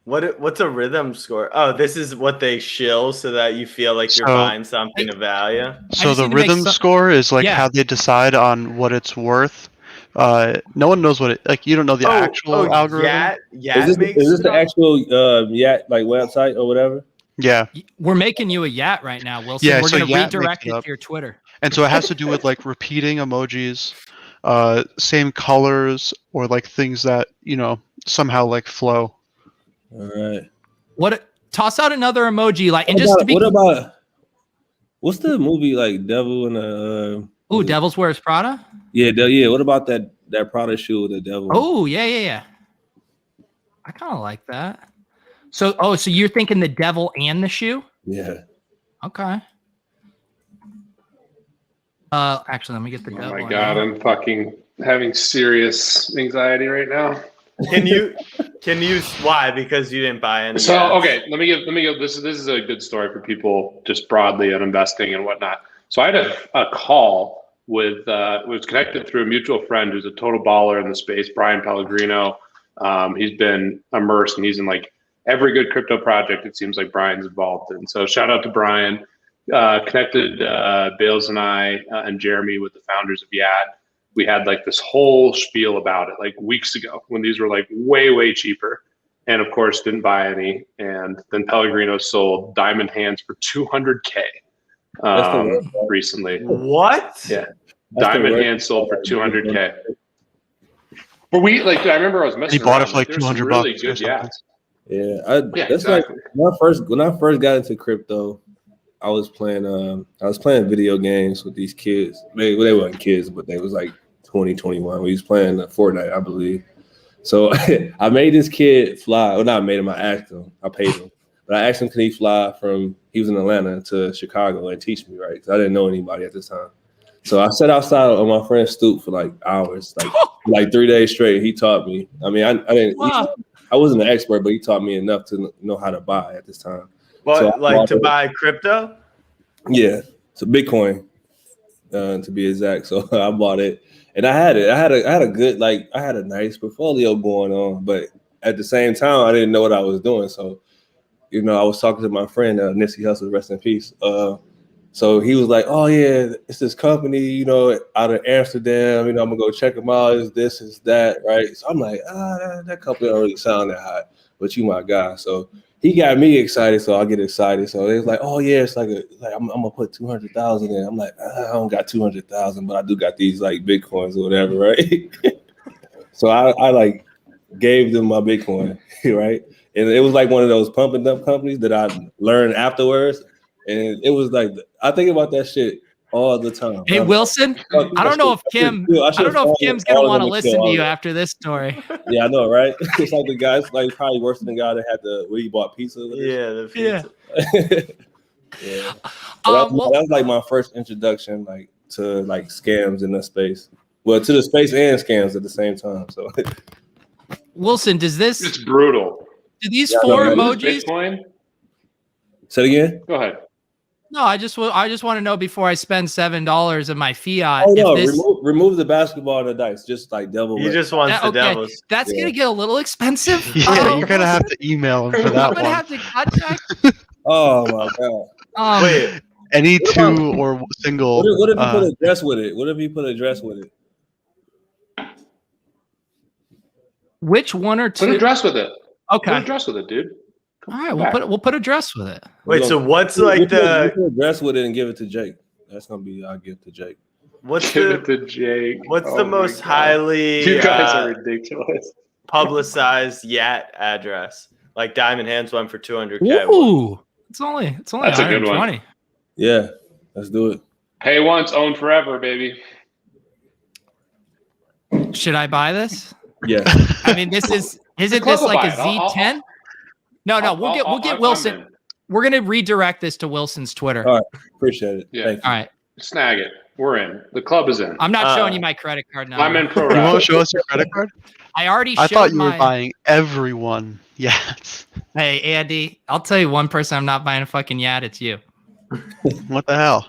What's a rhythm score? Oh, this is what they shill so that you feel like you're buying something of value. So the rhythm score is like how they decide on what it's worth. No one knows what it like. You don't know the actual algorithm. Is this the actual Yat like website or whatever? Yeah, we're making you a Yat right now, Wilson. Yeah, we're so going to Yat redirect makes it it to your Twitter. And so it has to do with like repeating emojis, same colors, or like things that somehow like flow. All right. Toss out another emoji, like, and what about what's the movie like Devil and Devil's Wears Prada? Yeah. What about that Prada shoe with the devil? Oh, yeah. I kind of like that. So you're thinking the devil and the shoe? Yeah. Okay. Actually, let me get the devil. Oh my God, I'm fucking having serious anxiety right now. Can you why? Because you didn't buy any. So okay, let me give this is a good story for people just broadly on investing and whatnot. So I had a call with was connected through a mutual friend who's a total baller in the space, Brian Pellegrino. He's been immersed and he's in like every good crypto project it seems like Brian's involved in. So shout out to Brian. Connected Bales and I and Jeremy with the founders of Yad. We had like this whole spiel about it like weeks ago when these were like way cheaper, and of course didn't buy any. And then Pellegrino sold Diamond Hands for $200K recently. What? Yeah, Diamond Hands sold for $200K. But I remember I was messing. He bought around. it for like $200 really good yachts. Yeah, that's exactly. like when I first got into crypto. I was playing video games with these kids. They weren't kids, but they was like 20, 21. We was playing Fortnite, I believe. So I made this kid fly. Well, not made him. I asked him. I paid him. But I asked him, can he fly he was in Atlanta to Chicago and teach me, right? Because I didn't know anybody at this time. So I sat outside on my friend's stoop for like hours, like 3 days straight. He taught me. I mean, I didn't. Wow. I wasn't an expert, but he taught me enough to know how to buy at this time. But so to buy crypto? Yeah, so Bitcoin, to be exact. So I bought it, and I had a nice portfolio going on, but at the same time, I didn't know what I was doing. So, I was talking to my friend Nipsey Hussle, rest in peace. So he was like, "Oh yeah, it's this company, out of Amsterdam. I'm gonna go check them out. Is this, is that, right?" So I'm like, that company don't really sound that hot, but you my guy. So he got me excited, so I get excited. So they was like, "Oh yeah, it's like I'm gonna put 200,000 in." I'm like, I don't got 200,000, but I do got these like Bitcoins or whatever, right? So I like gave them my Bitcoin, right? And it was like one of those pump and dump companies that I learned afterwards. And it was like, I think about that shit all the time. Hey, Wilson, I don't know if Kim's going to want to listen to you after this story. Yeah, I know, right? It's like the guy, it's probably worse than the guy that had where he bought pizza. Yeah, the pizza. Yeah. That was like my first introduction, to scams in that space. Well, to the space and scams at the same time. So, Wilson, It's brutal. Do these four emojis? Bitcoin? Say it again. Go ahead. No, I just want to know before I spend $7 of my fiat. Oh no, remove the basketball and the dice. Just like devil. He just wants the devils. That's gonna get a little expensive. Yeah, you're gonna have to email him for that I'm gonna one. have to contact. Oh my god. Wait, any two or single. What if you put a dress with it? What if you put a dress with it? Which one or two? Put a dress with it. Okay. Put a dress with it, dude. All right, we'll put a dress with it. Wait, so what's We'll like put a dress with it and give it to Jake. That's gonna be our gift to Jake. What's Give it to Jake. What's the most highly You guys are ridiculous. publicized Yat address? Like Diamond Hands went for 200K. Ooh, it's only That's a good one. 120. Yeah, let's do it. Pay once, own forever, baby. Should I buy this? Yeah. I mean, isn't this like a Z10? No, we'll get Wilson. We're gonna redirect this to Wilson's Twitter. All right, appreciate it. Yeah. Thank you. All right. Snag it. We're in. The club is in. I'm not showing you my credit card now. I'm in pro You won't rata. show us your credit card? I already I showed thought you were my. buying everyone. Yes. Hey, Andy, I'll tell you one person I'm not buying a fucking Yat. It's you. What the hell?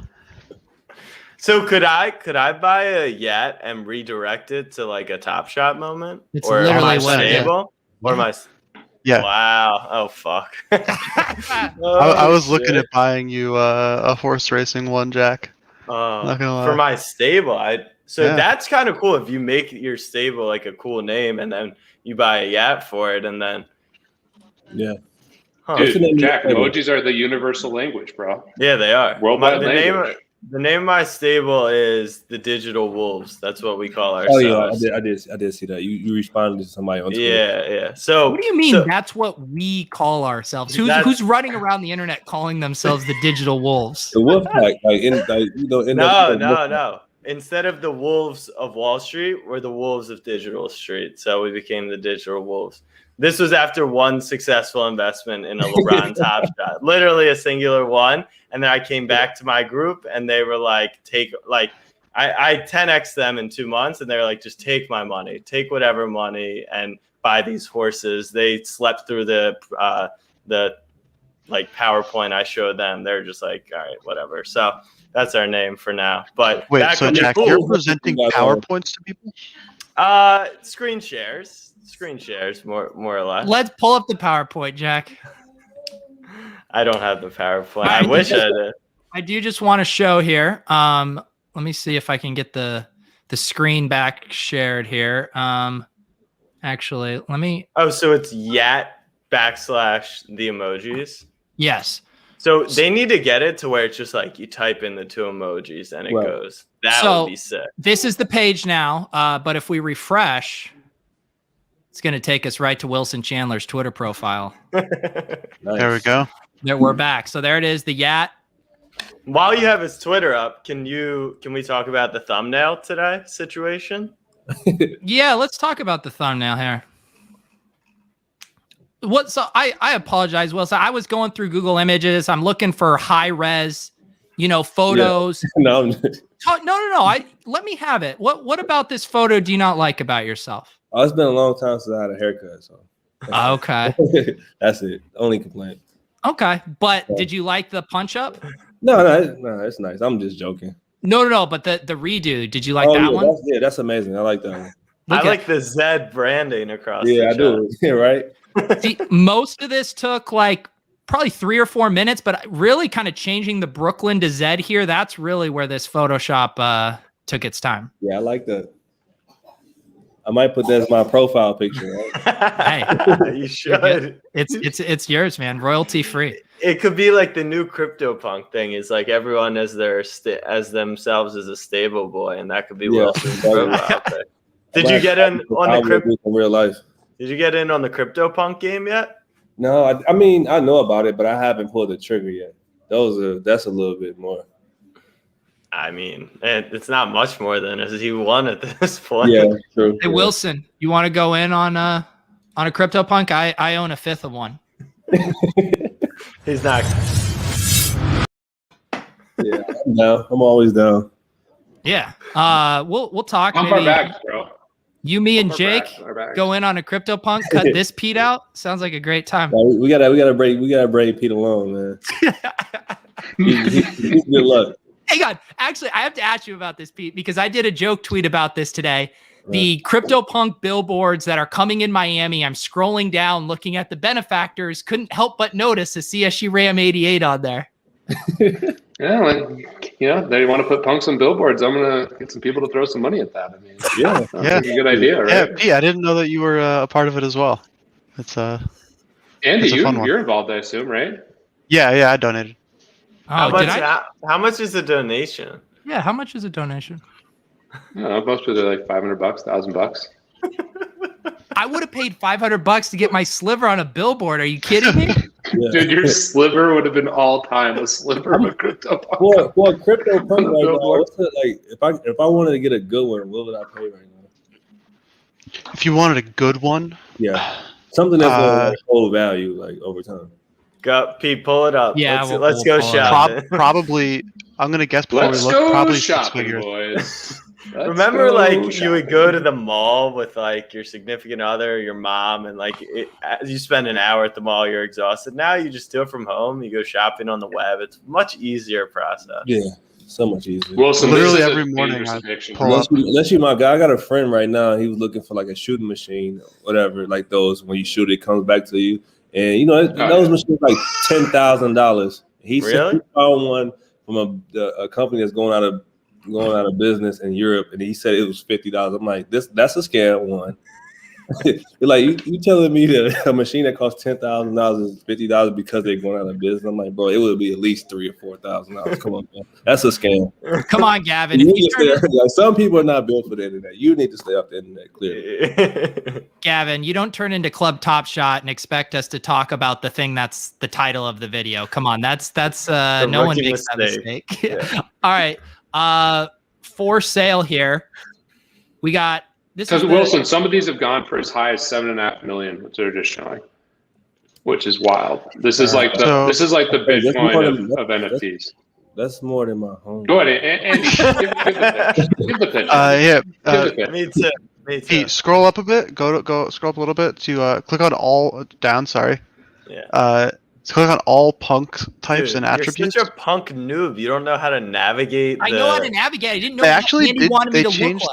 So could I buy a Yat and redirect it to like a Top Shot moment? It's or literally am I what it is. stable? Or am I? Yeah. Wow. Oh fuck. I was looking at buying you a horse racing one, Jack. Not gonna lie. For my stable. Yeah. That's kind of cool if you make your stable like a cool name and then you buy a yacht for it and then. Yeah. Huh. Dude, Jack, emojis are the universal language, bro. Yeah, they are. Worldwide language. The name of my stable is the Digital Wolves. That's what we call ourselves. Oh yeah, I did see that. You responded to somebody on Twitter. Yeah. So what do you mean that's what we call ourselves? Who's running around the internet calling themselves the Digital Wolves? The Wolf Pack, No. Instead of the Wolves of Wall Street, we're the Wolves of Digital Street. So we became the Digital Wolves. This was after one successful investment in a LeBron Top Shot, literally a singular one. And then I came back to my group and they were like, I 10x them in 2 months. And they were like, just take my money, take whatever money and buy these horses. They slept through the like PowerPoint I showed them. They're just like, all right, whatever. So that's our name for now. But wait, so Jack, you're presenting PowerPoints to people? Screen shares, more or less. Let's pull up the PowerPoint, Jack. I don't have the PowerPoint. I wish I did. I do just want to show here. Let me see if I can get the screen back shared here. Actually, let me. Oh, so it's yat / the emojis. Yes. So they need to get it to where it's just like you type in the 2 emojis and it goes. That would be sick. This is the page now. But if we refresh, it's going to take us right to Wilson Chandler's Twitter profile. Nice. There we go. There, we're back. So there it is, the yacht. While you have his Twitter up, can we talk about the thumbnail today situation? Yeah, let's talk about the thumbnail here. So I apologize, Wilson. I was going through Google Images. I'm looking for high res, photos. Yeah. No. Let me have it. What about this photo do you not like about yourself? Oh, it's been a long time since I had a haircut, so. Okay. That's it. Only complaint. Okay, but did you like the punch up? No, it's nice. I'm just joking. No. But the redo, did you like that one? That's amazing. I like that one. I like the Zed branding across. Yeah, I do. Yeah, right. See, most of this took like probably 3 or 4 minutes, but really kind of changing the Brooklyn to Zed here. That's really where this Photoshop took its time. Yeah, I like that. I might put that as my profile picture. Right? Hey, you should. It's yours, man. Royalty free. It could be like the new CryptoPunk thing. Is like everyone as themselves as a stable boy, and that could be Wilson's profile pic. Did you get in on the crypto in real life? Did you get in on the CryptoPunk game yet? No, I mean I know about it, but I haven't pulled the trigger yet. That's a little bit more. I mean, it's not much more than as he won at this point. Yeah, true. Hey, Wilson, you want to go in on a CryptoPunk? I own a 5th of one. He's not. Yeah, I'm down. I'm always down. Yeah. We'll talk. Pump our backs, bro. You, me, and Jake go in on a CryptoPunk. Cut this Pete out. Sounds like a great time. We gotta break Pete alone, man. He's good luck. Hang on. Actually, I have to ask you about this, Pete, because I did a joke tweet about this today. The CryptoPunk billboards that are coming in Miami, I'm scrolling down, looking at the benefactors, couldn't help but notice a CSU Ram 88 on there. Yeah, they want to put punks on billboards. I'm going to get some people to throw some money at that. I mean, yeah, a good idea, right? Yeah, Pete, I didn't know that you were a part of it as well. It's Andy, you're involved, I assume, right? Yeah, I donated. How much is the donation? Yeah, how much is a donation? Most people are like $500, $1,000. I would have paid $500 to get my sliver on a billboard. Are you kidding me? Yeah. Dude, your sliver would have been all time a sliver of a CryptoPunk. Well, CryptoPunk right now, what's it like? If I wanted to get a good one, what would I pay right now? If you wanted a good one, yeah, something that's going to hold value like over time. Go, Pete, pull it up. Yeah, let's go shopping. Probably. I'm gonna guess before Let's we look. Probably shopping, 6 figures. boys. Remember, like you would go to the mall with like your significant other, your mom, and like you spend an hour at the mall, you're exhausted. Now you just do it from home. You go shopping on the web. It's a much easier process. Yeah, So much easier. Wilson, Literally this is every a morning dangerous I addiction. pull up. Unless you my guy, I got a friend right now. He was looking for like a shooting machine, whatever, like those when you shoot it comes back to you, and you know those machines like $10,000. He said he found one from a company that's going out of business in Europe, and he said it was $50. I'm like, that's a scam one. You're like you telling me that a machine that costs $10,000 is $50 because they're going out of business? I'm like, bro, it would be at least $3,000 or $4,000. Come on, man. That's a scam. Come on, Gavin. Like, some people are not built for the internet. You need to stay off the internet, clearly. Gavin, you don't turn into Club Top Shot and expect us to talk about the thing that's the title of the video. Come on, that's no one makes that mistake. Yeah. All right, for sale here. We got. Because Wilson, some of these have gone for as high as $7.5 million, which they're just showing, which is wild. This is like the Bitcoin of NFTs. That's more than my home. Go ahead, and give the pitch. Yeah. Me too. Pete, scroll up a bit. Go scroll up a little bit to click on all down. Sorry. Yeah. Click on all punk types and attributes. You're such a punk noob. You don't know how to navigate. I know how to navigate. I didn't know they actually did. They changed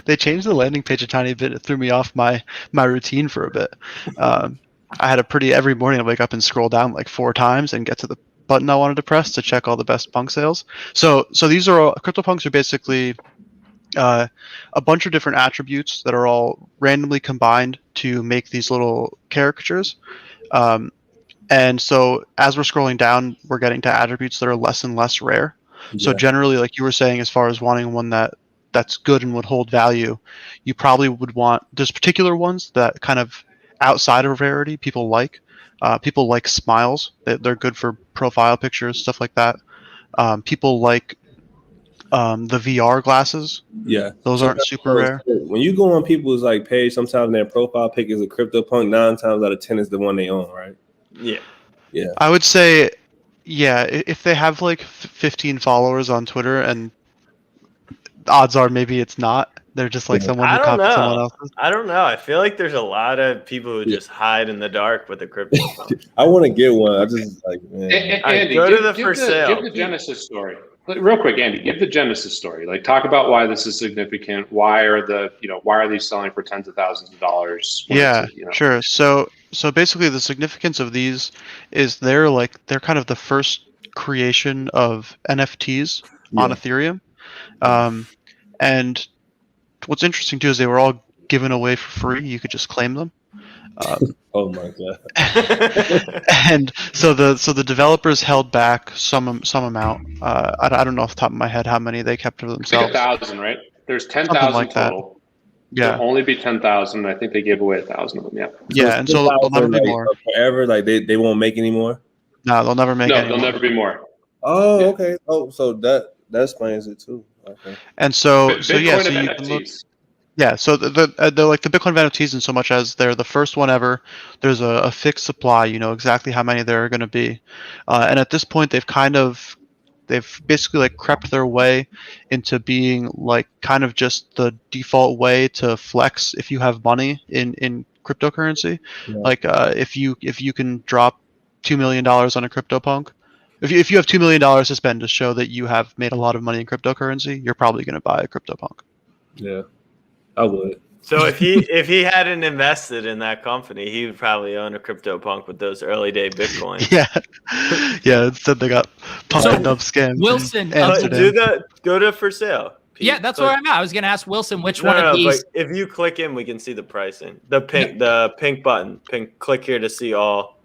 they changed the landing page a tiny bit. It threw me off my routine for a bit. I had every morning I wake up and scroll down like 4 times and get to the button I wanted to press to check all the best punk sales. So these are all CryptoPunks are basically a bunch of different attributes that are all randomly combined to make these little caricatures. And so as we're scrolling down, we're getting to attributes that are less and less rare. Yeah. So generally, like you were saying, as far as wanting one that's good and would hold value, you probably would want, there's particular ones that kind of outside of rarity people like. People like smiles. They're good for profile pictures, stuff like that. People like the VR glasses. Yeah. Those aren't super rare. When you go on people's like page, sometimes their profile pic is a CryptoPunk. 9 times out of 10 is the one they own, right? Yeah. I would say, if they have like 15 followers on Twitter, and odds are maybe it's not. They're just like someone who copied someone else's. I don't know. I feel like there's a lot of people who just hide in the dark with the crypto. I want to get one. I just like, man. Andy, go to the for sale. Give the Genesis story. Real quick, Andy, give the Genesis story. Like, talk about why this is significant. Why are these selling for tens of thousands of dollars? Sure. So basically, the significance of these is they're kind of the first creation of NFTs on Ethereum, and what's interesting too is they were all given away for free. You could just claim them. Oh my god! And so the developers held back some amount. I don't know off the top of my head how many they kept for themselves. Like 1,000, right? There's 10,000 like total. That. Yeah, there'll only be 10,000. I think they gave away 1,000 of them. Yeah. Yeah, and so they'll never be more. Forever, like they won't make any more. No, they'll never make. No, they'll never be more. Oh, yeah. Okay. Oh, so that explains it too. Okay. And so Bitcoin you NFTs. can look. Yeah, so they're like the Bitcoin NFTs in so much as they're the first one ever. There's a fixed supply. You know exactly how many there are going to be, and at this point they've basically like crept their way into being like kind of just the default way to flex if you have money in cryptocurrency. Yeah. Like if you can drop $2 million on a CryptoPunk, if you have $2 million to spend to show that you have made a lot of money in cryptocurrency, you're probably going to buy a CryptoPunk. Yeah. I would. So if he hadn't invested in that company, he would probably own a CryptoPunk with those early day Bitcoin. Yeah. Instead they got pumped up scams. Wilson, go to for sale. Pete. Yeah, that's where I'm at. I was going to ask Wilson which one of these. But if you click in, we can see the pricing. The pink button. Click here to see all.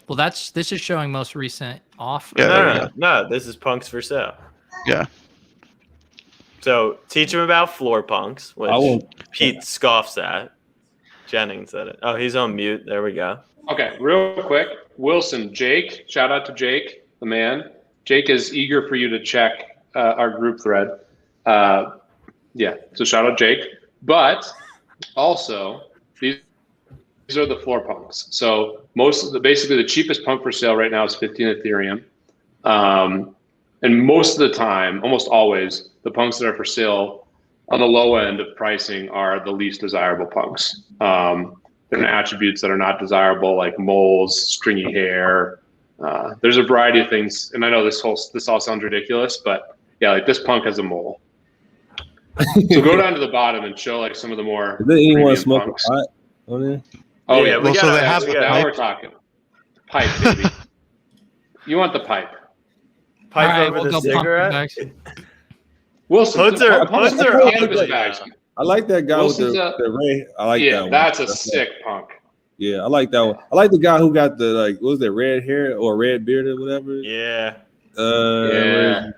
Well, this is showing most recent offer. Yeah, no. This is punks for sale. Yeah. So teach him about floor punks, which Pete scoffs at. Jennings said it. Oh, he's on mute. There we go. Okay, real quick. Wilson, Jake, shout out to Jake, the man. Jake is eager for you to check our group thread. So shout out Jake. But also, these are the floor punks. So basically the cheapest punk for sale right now is 15 Ethereum. And most of the time, almost always, the punks that are for sale on the low end of pricing are the least desirable punks. They're attributes that are not desirable, like moles, stringy hair, There's a variety of things, and I know this all sounds ridiculous, but yeah, like this punk has a mole. So go down to the bottom and show like some of the more Is there anyone premium smoking punks. pot on there? Oh Yeah, yeah, we so got they have the now pipe. we're talking pipe, baby. You want the pipe? pipe All right, over we'll the go pump cigarette. bags. Wilson, Puts her- pump puts some her cannabis over bags. I like that guy with Wilson's the red. I like that Yeah, one. that's a sick punk. Yeah, I like that one. I like the guy who got the like, what was that, red hair or red beard or whatever? Yeah. Where is Yeah.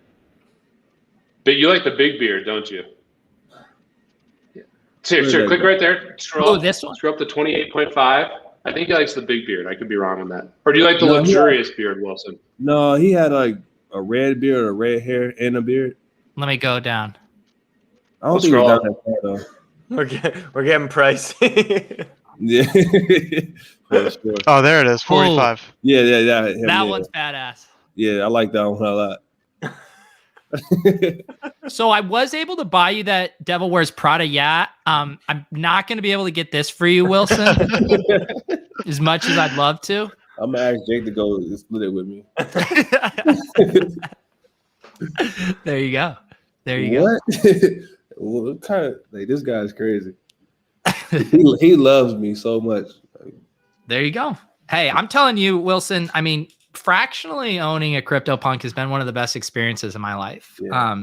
But you like the big beard, don't you? Here, Where's sure. that Click guy? right there. Scroll Oh, up. this one? Scroll up to 28.5. I think he likes the big beard. I could be wrong on that. Or do you like the No, luxurious beard, Wilson? No, he had like a red beard or red hair and a beard. Let me go down. I don't Let's think he's scroll down up. that far though. We're getting pricey. Yeah. For sure. Oh, there it is. 45. Yeah. That yeah. one's badass. Yeah, I like that one a lot. So I was able to buy you that Devil Wears Prada yacht. I'm not going to be able to get this for you, Wilson, as much as I'd love to. I'm gonna ask Jake to go split it with me. There you go. There you go. What kind of like this guy's crazy. He loves me so much. There you go. Hey, I'm telling you, Wilson, I mean, fractionally owning a CryptoPunk has been one of the best experiences of my life. Yeah.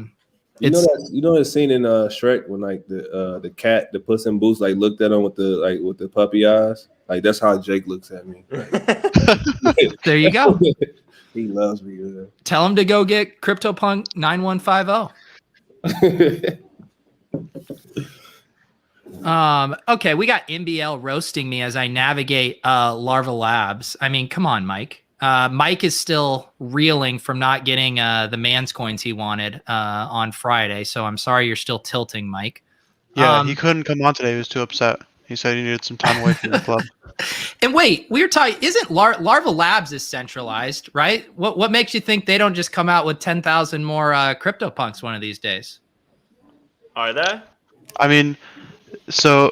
You know that scene in Shrek when like the cat, the Puss in Boots, like looked at him with the puppy eyes. Like that's how Jake looks at me. There you go. He loves me. Man. Tell him to go get CryptoPunk 9150. Okay, we got MBL roasting me as I navigate Larva Labs. I mean, come on, Mike. Mike is still reeling from not getting the man's coins he wanted on Friday, so I'm sorry you're still tilting, Mike. Yeah, he couldn't come on today. He was too upset. He said he needed some time away from the club. And wait, we were talking. Isn't Larva Labs is centralized, right? What makes you think they don't just come out with 10,000 more CryptoPunks one of these days? Are they? I mean, so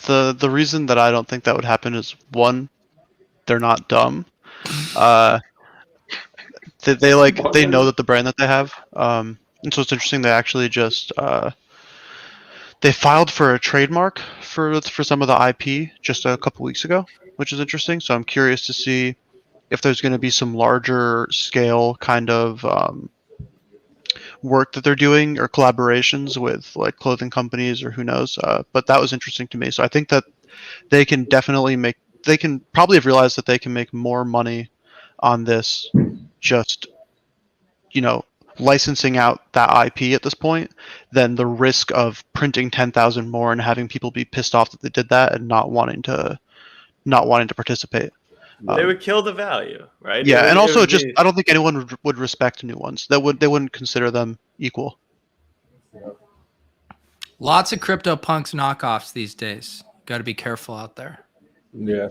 the reason that I don't think that would happen is one, they're not dumb. They know that the brand that they have. And so it's interesting. They actually just they filed for a trademark for some of the IP just a couple weeks ago, which is interesting. So I'm curious to see if there's going to be some larger scale kind of work that they're doing or collaborations with like clothing companies or who knows. But that was interesting to me. So I think that they can definitely they can probably have realized that they can make more money on this just, licensing out that IP at this point than the risk of printing 10,000 more and having people be pissed off that they did that and not wanting to participate. They would kill the value, right? Yeah, and also I don't think anyone would respect new ones. They wouldn't consider them equal. Lots of CryptoPunks knockoffs these days. Got to be careful out there. Yeah.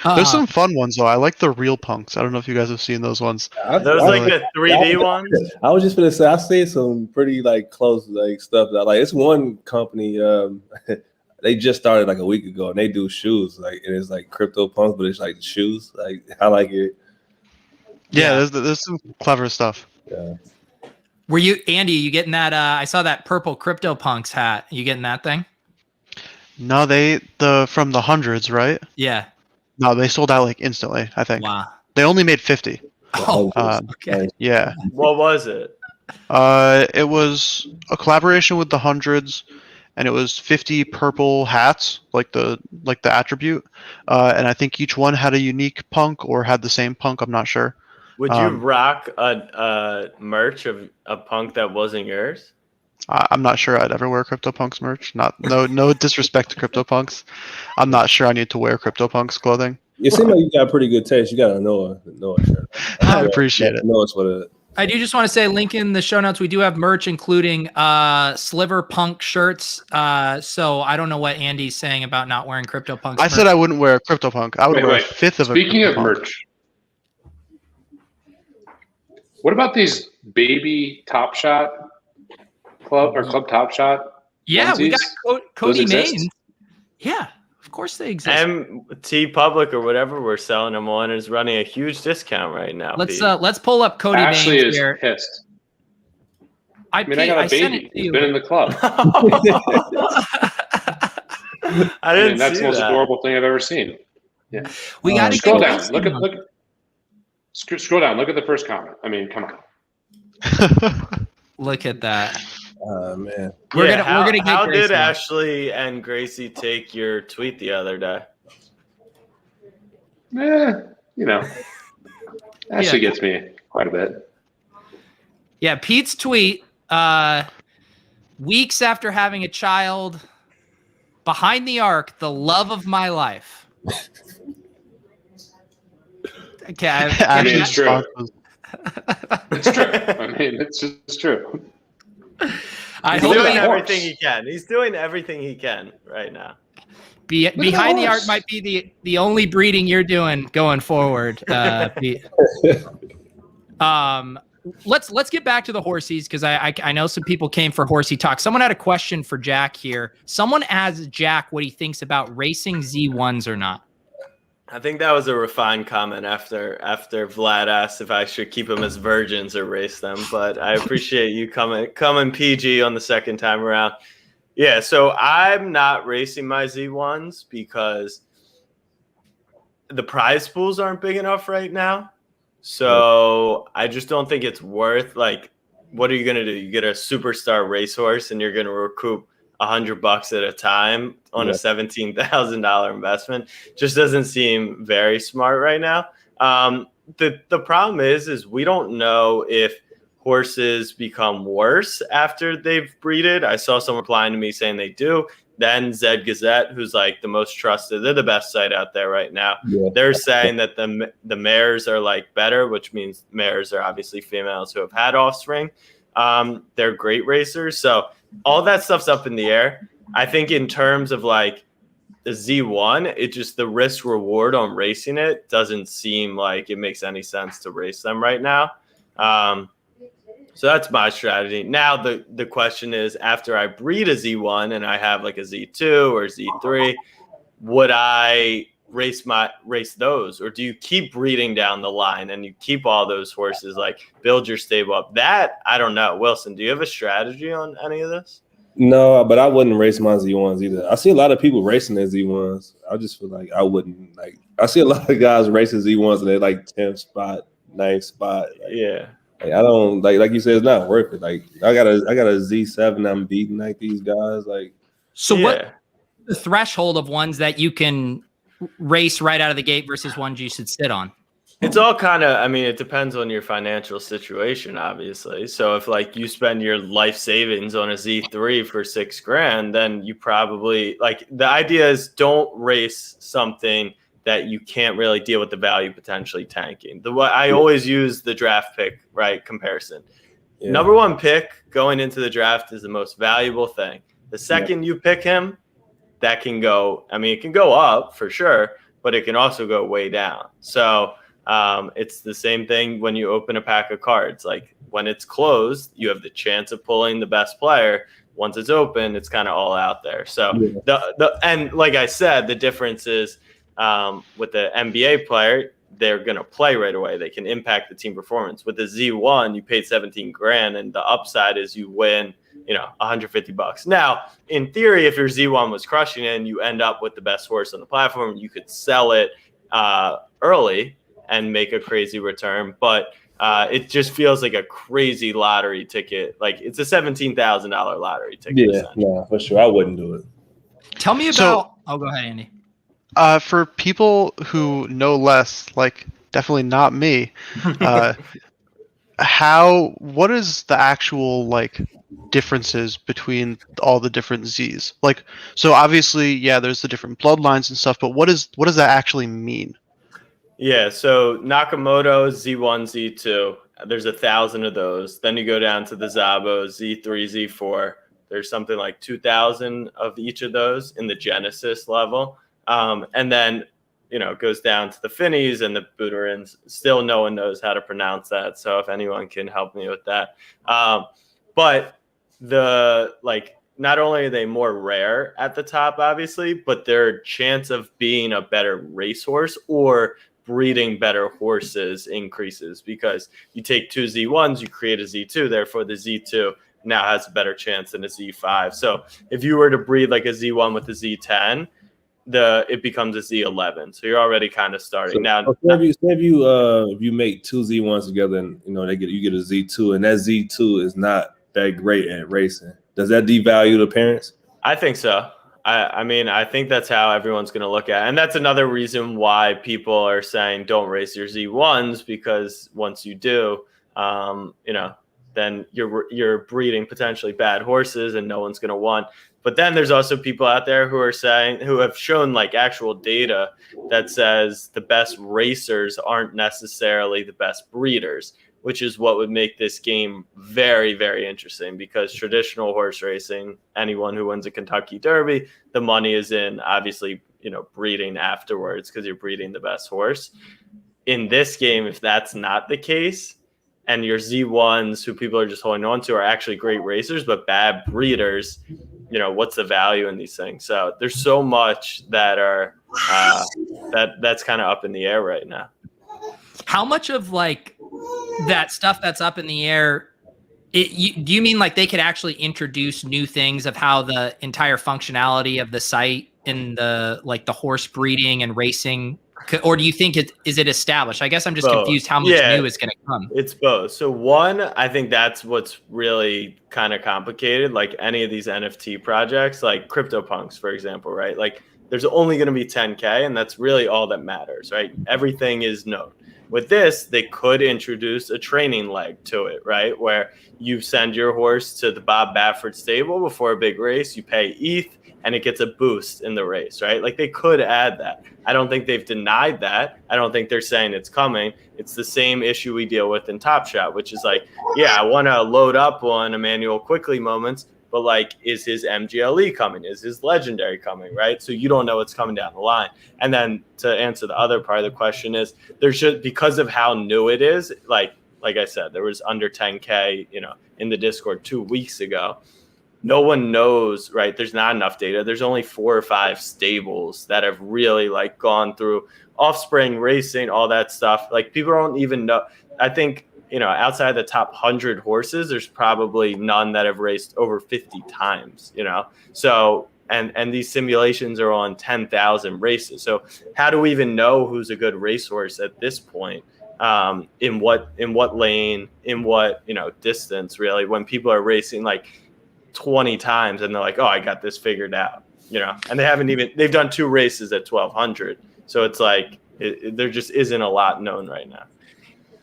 There's some fun ones though. I like the real punks. I don't know if you guys have seen those ones. Those like the 3D ones. I was just gonna say I see some pretty like close like stuff that like it's one company they just started like a week ago and they do shoes like and it's like CryptoPunks but it's like shoes like I like it. Yeah, there's some clever stuff. Yeah. Were you Andy? You getting that? I saw that purple CryptoPunks hat. You getting that thing? No, from the hundreds, right? Yeah. No, they sold out like instantly. I think. Wow. They only made 50. Oh, okay. Yeah. What was it? It was a collaboration with the hundreds, and it was 50 purple hats, like the attribute. And I think each one had a unique punk or had the same punk. I'm not sure. Would you rock a merch of a punk that wasn't yours? I'm not sure I'd ever wear CryptoPunks merch. No disrespect to CryptoPunks. I'm not sure I need to wear CryptoPunks clothing. It seems like you got pretty good taste. You got a Noah shirt. I appreciate it. Noah's for the. I do just want to say, link in the show notes. We do have merch, including Sliver Punk shirts. So I don't know what Andy's saying about not wearing CryptoPunks. I said I wouldn't wear a CryptoPunk. I would wear a fifth of a. Speaking of merch, what about these baby Top Shot Club or Club Top Shot? Yeah, onesies? we got Cody Those exist? Maines. Yeah, Of course they exist. MT Public or whatever we're selling them on is running a huge discount right now. Let's pull up Cody Ashley Baines is here. pissed. I got a sent it baby. to He's you. been in the club. I didn't that's see the most that. adorable thing I've ever seen. Yeah. We got to scroll down. Scroll down. Look at the first comment. I mean, come on. Look at that. Oh man. We're gonna get how Gracie did on. Ashley and Gracie take your tweet the other day? Ashley gets me quite a bit. Yeah, Pete's tweet, weeks after having a child, behind the arc, the love of my life. Okay, I mean, it's true. It's true. I mean, it's just true. He's doing everything he can. He's doing everything he can right now. Behind the arc might be the only breeding you're doing going forward, Pete. Let's get back to the horsies because I know some people came for horsey talk. Someone had a question for Jack here. Someone asked Jack what he thinks about racing Z1s or not. I think that was a refined comment after Vlad asked if I should keep them as virgins or race them. But I appreciate you coming PG on the second time around. Yeah, so I'm not racing my Z1s because the prize pools aren't big enough right now. So I just don't think it's worth, like, what are you going to do? You get a superstar racehorse and you're going to recoup $100 at a time on a $17,000 investment. Just doesn't seem very smart right now. The problem is we don't know if horses become worse after they've breeded. I saw someone replying to me saying they do. Then Zed Gazette, who's like the most trusted, they're the best site out there right now. Yeah. They're saying that the mares are like better, which means mares are obviously females who have had offspring. They're great racers. So all that stuff's up in the air. I think in terms of like the Z1, it just the risk reward on racing it doesn't seem like it makes any sense to race them right now. So that's my strategy. Now the question is, after I breed a Z1 and I have like a Z2 or Z3, would I race those, or do you keep breeding down the line and you keep all those horses, like build your stable up? That I don't know. Wilson, do you have a strategy on any of this? No, but I wouldn't race my Z1s either. I see a lot of people racing their Z1s. I just feel like I wouldn't. Like I see a lot of guys racing Z1s and they're like 10th spot, 9th spot. Like, yeah. Like, I don't like you said, it's not worth it. Like I got a Z7, I'm beating like these guys. Like, so what the threshold of ones that you can race right out of the gate versus ones you should sit on? It's all kind of, I mean, it depends on your financial situation, obviously. So if like you spend your life savings on a Z3 for $6,000, then you probably like the idea is don't race something that you can't really deal with the value potentially tanking. I always use the draft pick, right, comparison. Yeah. Number one pick going into the draft is the most valuable thing. The second you pick him, that can go, I mean, it can go up for sure, but it can also go way down. So it's the same thing when you open a pack of cards. Like when it's closed, you have the chance of pulling the best player. Once it's open, it's kind of all out there. So and like I said, the difference is, with the NBA player, they're going to play right away. They can impact the team performance. With the Z1, you paid $17,000 and the upside is you win, $150. Now, in theory, if your Z1 was crushing it and you end up with the best horse on the platform, you could sell it early and make a crazy return. But it just feels like a crazy lottery ticket. Like it's a $17,000 lottery ticket. Yeah, for sure. I wouldn't do it. Tell me about, go ahead, Andy. For people who know less, like definitely not me, what is the actual like differences between all the different Z's? Like, so obviously, yeah, there's the different bloodlines and stuff, but what does that actually mean? Yeah, so Nakamoto Z1, Z2, there's 1,000 of those. Then you go down to the Zabo Z3, Z4. There's something like 2,000 of each of those in the Genesis level. And then, it goes down to the Finnies and the Buterins. Still no one knows how to pronounce that. So if anyone can help me with that. But the not only are they more rare at the top, obviously, but their chance of being a better racehorse or breeding better horses increases because you take 2 Z1s, you create a Z2, therefore the Z2 now has a better chance than a Z5. So if you were to breed like a Z1 with a Z10, it becomes a Z11. So you're already kind of starting. If you make 2 Z1s together and you get a Z2 and that Z2 is not that great at racing, does that devalue the parents? I think so. I mean, I think that's how everyone's going to look at it. And that's another reason why people are saying don't race your Z1s, because once you do, then you're breeding potentially bad horses and no one's going to want. But then there's also people out there who have shown like actual data that says the best racers aren't necessarily the best breeders, which is what would make this game very, very interesting, because traditional horse racing, anyone who wins a Kentucky Derby, the money is in obviously, breeding afterwards because you're breeding the best horse. In this game, if that's not the case, and your Z1s who people are just holding on to are actually great racers but bad breeders, what's the value in these things? So there's so much that are that's kind of up in the air right now. How much of like that stuff that's up in the air, do you mean like they could actually introduce new things of how the entire functionality of the site and the horse breeding and racing, or do you think is it established? I guess I'm just confused how much new is going to come. It's both. So one, I think that's what's really kind of complicated. Like any of these NFT projects, like CryptoPunks, for example, right? Like there's only going to be 10K, and that's really all that matters, right? Everything is known. With this, they could introduce a training leg to it, right? Where you send your horse to the Bob Baffert stable before a big race, you pay ETH, and it gets a boost in the race, right? Like they could add that. I don't think they've denied that. I don't think they're saying it's coming. It's the same issue we deal with in Top Shot, which is like, yeah, I want to load up on Emmanuel Quickly moments, but like, is his MGLE coming? Is his legendary coming, right? So you don't know what's coming down the line. And then to answer the other part of the question is because of how new it is, like I said, there was under 10K, in the Discord 2 weeks ago. No one knows, right? There's not enough data. There's only 4 or 5 stables that have really like gone through offspring racing, all that stuff. Like people don't even know. I think, outside the top 100 horses, there's probably none that have raced over 50 times, So, and these simulations are on 10,000 races. So how do we even know who's a good racehorse at this point? In what lane, in what, distance, really, when people are racing like 20 times and they're like, oh, I got this figured out, and they've done 2 races at 1,200. So it's like, there just isn't a lot known right now.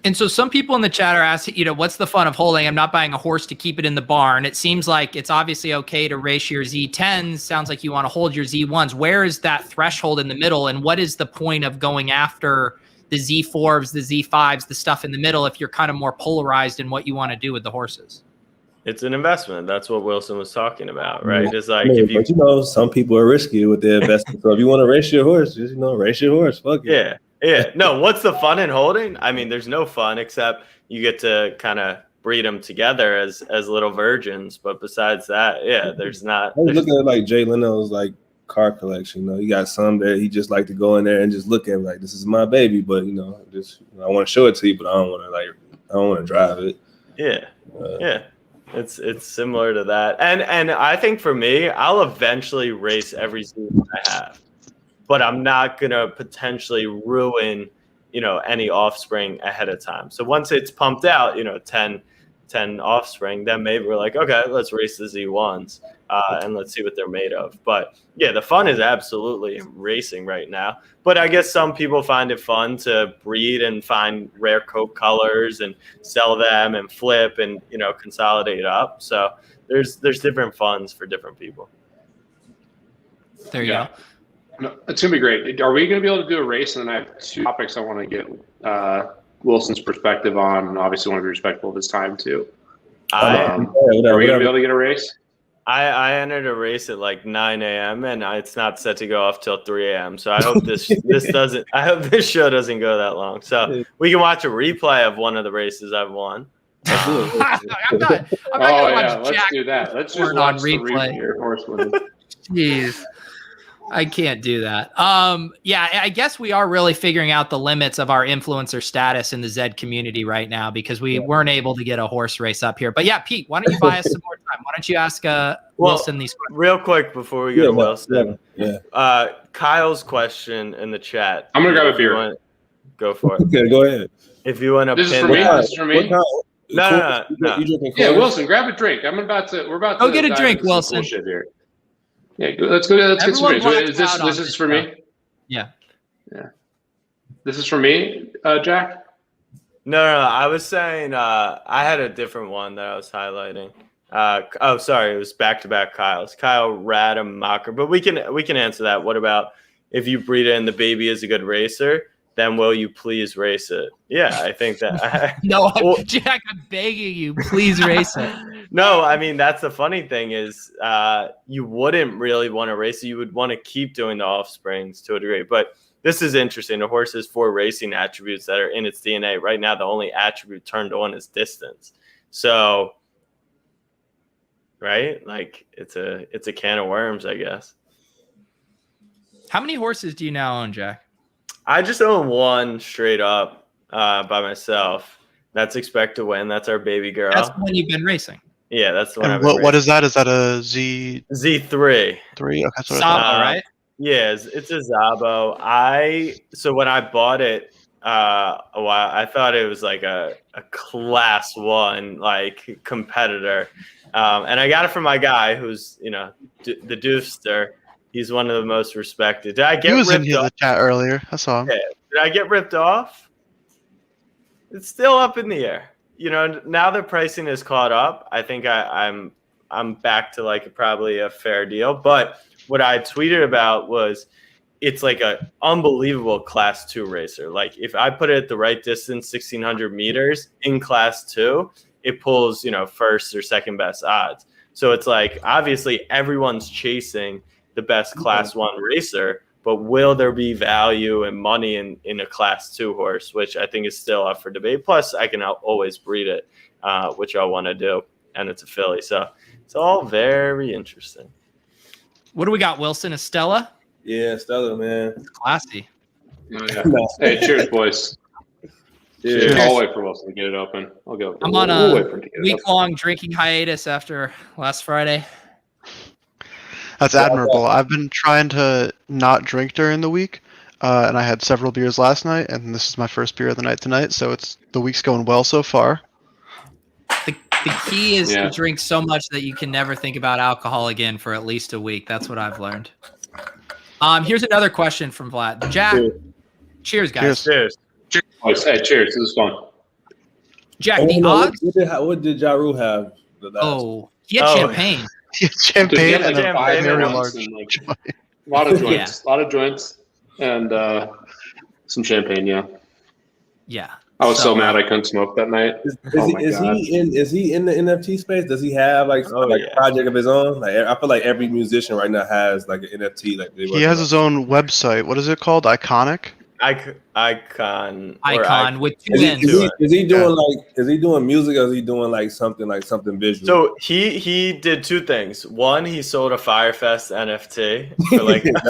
And so some people in the chat are asking, what's the fun of holding? I'm not buying a horse to keep it in the barn. It seems like it's obviously okay to race your Z10s. Sounds like you want to hold your Z1s. Where is that threshold in the middle? And what is the point of going after the Z4s, the Z5s, the stuff in the middle, if you're kind of more polarized in what you want to do with the horses? It's an investment. That's what Wilson was talking about, right? Yeah. It's like, but some people are risky with their investment. So if you want to race your horse, just race your horse. Fuck it. Yeah. No, what's the fun in holding? I mean, there's no fun except you get to kind of breed them together as little virgins. But besides that, there's not. I was looking at like Jay Leno's like car collection. He got some that he just like to go in there and just look at like, this is my baby, but I want to show it to you, but I don't want to drive it. Yeah. It's similar to that. And I think for me, I'll eventually race every season I have. But I'm not going to potentially ruin, any offspring ahead of time. So once it's pumped out, 10 offspring, then maybe we're like, okay, let's race the Z1s and let's see what they're made of. But yeah, the fun is absolutely racing right now. But I guess some people find it fun to breed and find rare coat colors and sell them and flip and, consolidate up. So there's different funds for different people. There you go. No, it's going to be great. Are we going to be able to do a race? And then I have 2 topics I want to get Wilson's perspective on, and obviously want to be respectful of his time too. Are we going to be able to get a race? I entered a race at like 9 a.m. and it's not set to go off till 3 a.m. So I hope this show doesn't go that long. So we can watch a replay of one of the races I've won. I'm not Oh gonna yeah, watch let's Jack do that. Let's just Horn watch on the replay. replay. Horsewomen. Jeez. I can't do that. Yeah, I guess we are really figuring out the limits of our influencer status in the Zed community right now because we weren't able to get a horse race up here. But yeah, Pete, why don't you buy us some more time? Why don't you ask Wilson these questions? Real quick before we go to Wilson. Kyle's question in the chat. I'm gonna grab a beer. Go for it. Okay, go ahead. If you want to This is pin for me. that. This is for me. No. You drinking Yeah, Coors? Wilson, grab a drink. We're about to Go get a dive drink, into some Wilson. cool shit here. Yeah, let's get some Everyone drinks. blacks out This on is for me. Yeah. This is for me, Jack. No. I was saying I had a different one that I was highlighting. Sorry, it was back-to-back Kyle's. Kyle Rademacher, but we can answer that. What about if you breed it and the baby is a good racer? Then will you please race it? Yeah, I think that. No, Jack, I'm begging you, please race it. No, I mean, that's the funny thing is you wouldn't really want to race it. You would want to keep doing the offsprings to a degree. But this is interesting. The horse has 4 racing attributes that are in its DNA. Right now, the only attribute turned on is distance. So, right? Like, it's a can of worms, I guess. How many horses do you now own, Jack? I just own one straight up by myself. That's Expect to Win. That's our baby girl. That's the one you've been racing. Yeah, that's the one. And what is that? Is that a Z3? 3? Okay, that's what Saba, right? Yeah, it's a Zabo. So when I bought it a while, I thought it was like a class 1 like competitor, and I got it from my guy who's the Doofster. He's one of the most respected. Did I get He was ripped in off? the chat earlier. I saw him. Yeah. Did I get ripped off? It's still up in the air. Now the pricing is caught up. I think I'm back to like probably a fair deal. But what I tweeted about was it's like a unbelievable class 2 racer. Like if I put it at the right distance, 1,600 meters in class 2, it pulls first or second best odds. So it's like obviously everyone's chasing the best class 1 racer, but will there be value and money in a class 2 horse, which I think is still up for debate. Plus I can always breed it, which I want to do. And it's a filly. So it's all very interesting. What do we got, Wilson? Estella? Yeah, Stella, man. It's classy. Oh, yeah. Hey, cheers, boys. Cheers. I'll wait for Wilson to get it open. I'll go. I'm on a week-long drinking hiatus after last Friday. That's admirable. I've been trying to not drink during the week, and I had several beers last night, and this is my first beer of the night tonight, so the week's going well so far. The key is to drink so much that you can never think about alcohol again for at least a week. That's what I've learned. Here's another question from Vlad. Jack, cheers, guys. Cheers. Hey, cheers. This is fun. Jack, the odds. What did Ja Rule have? He had champagne. Champagne and a very large. A lot of joints. A lot of joints and some champagne, Yeah. I was so mad I couldn't smoke that night. Is he in the NFT space? Does he have a project of his own? Like I feel like every musician right now has like an NFT. Like he has his own website. What is it called? Iconic. Icon with 2 N's. Is he doing music or is he doing like something visual? So he did 2 things. One, he sold a Firefest NFT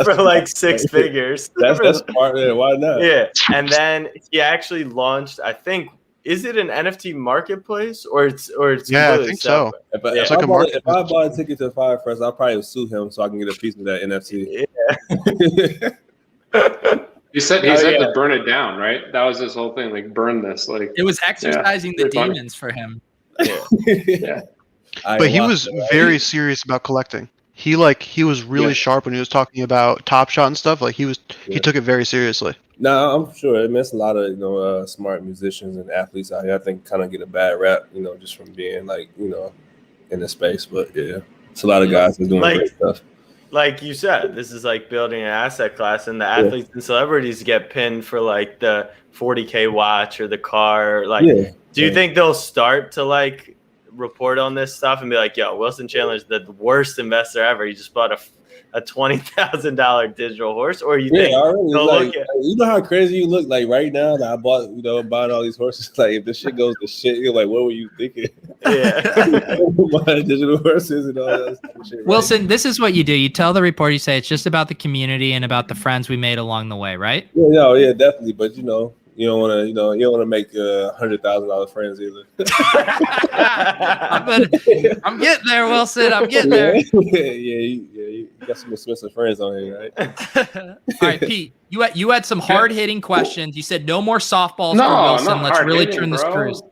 for like 6 figures. That's smart. Yeah, why not? Yeah, and then he actually launched. I think is it an NFT marketplace or it's yeah, I think separate? so. If I bought a ticket to Firefest, I'll probably sue him so I can get a piece of that NFT. Yeah. He said to burn it down, right? That was his whole thing, like burn this. Like it was exercising the demons for him. Yeah. But he was very serious about collecting. He was really sharp when he was talking about Top Shot and stuff. Like he took it very seriously. No, I'm sure it missed a lot of smart musicians and athletes out here. I think kind of get a bad rap, just from being in the space. But yeah, it's a lot of guys who are doing great stuff. Like you said, this is like building an asset class, and the athletes and celebrities get pinned for like the 40K watch or the car. Do you think they'll start to report on this stuff and be like, "Yo, Wilson Chandler's the worst investor ever. He just bought a $20,000 digital horse, or you think you know how crazy you look like right now that I bought all these horses. Like if the shit goes to shit, you're like, what were you thinking? Yeah. Buying digital horses and all that shit. Right? Wilson, this is what you do. You tell the reporter, you say it's just about the community and about the friends we made along the way, right? Yeah, definitely. But you don't want to, you don't want to make $100,000 friends either. I'm getting there, Wilson. I'm getting there. You got some expensive friends on here, right? All right, Pete. You had some hard hitting questions. You said no more softballs for Wilson. Let's really turn this cruise.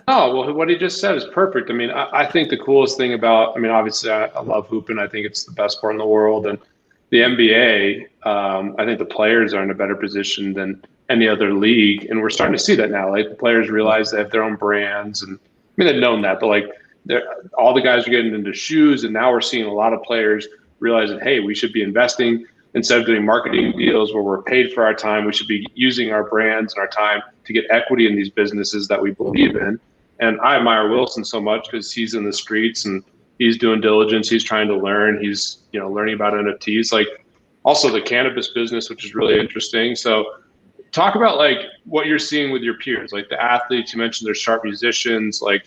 Oh, well, what he just said is perfect. I mean, I think the coolest thing about, obviously I love hooping. I think it's the best sport in the world. And the NBA, I think the players are in a better position than any other league. And we're starting to see that now. Like the players realize they have their own brands. And they've known that, but like all the guys are getting into shoes. And now we're seeing a lot of players realizing, hey, we should be investing instead of doing marketing deals where we're paid for our time. We should be using our brands and our time to get equity in these businesses that we believe in. And I admire Wilson so much because he's in the streets and he's doing diligence. He's trying to learn. He's, learning about NFTs, like also the cannabis business, which is really interesting. So talk about like what you're seeing with your peers, like the athletes. You mentioned they're sharp musicians. Like,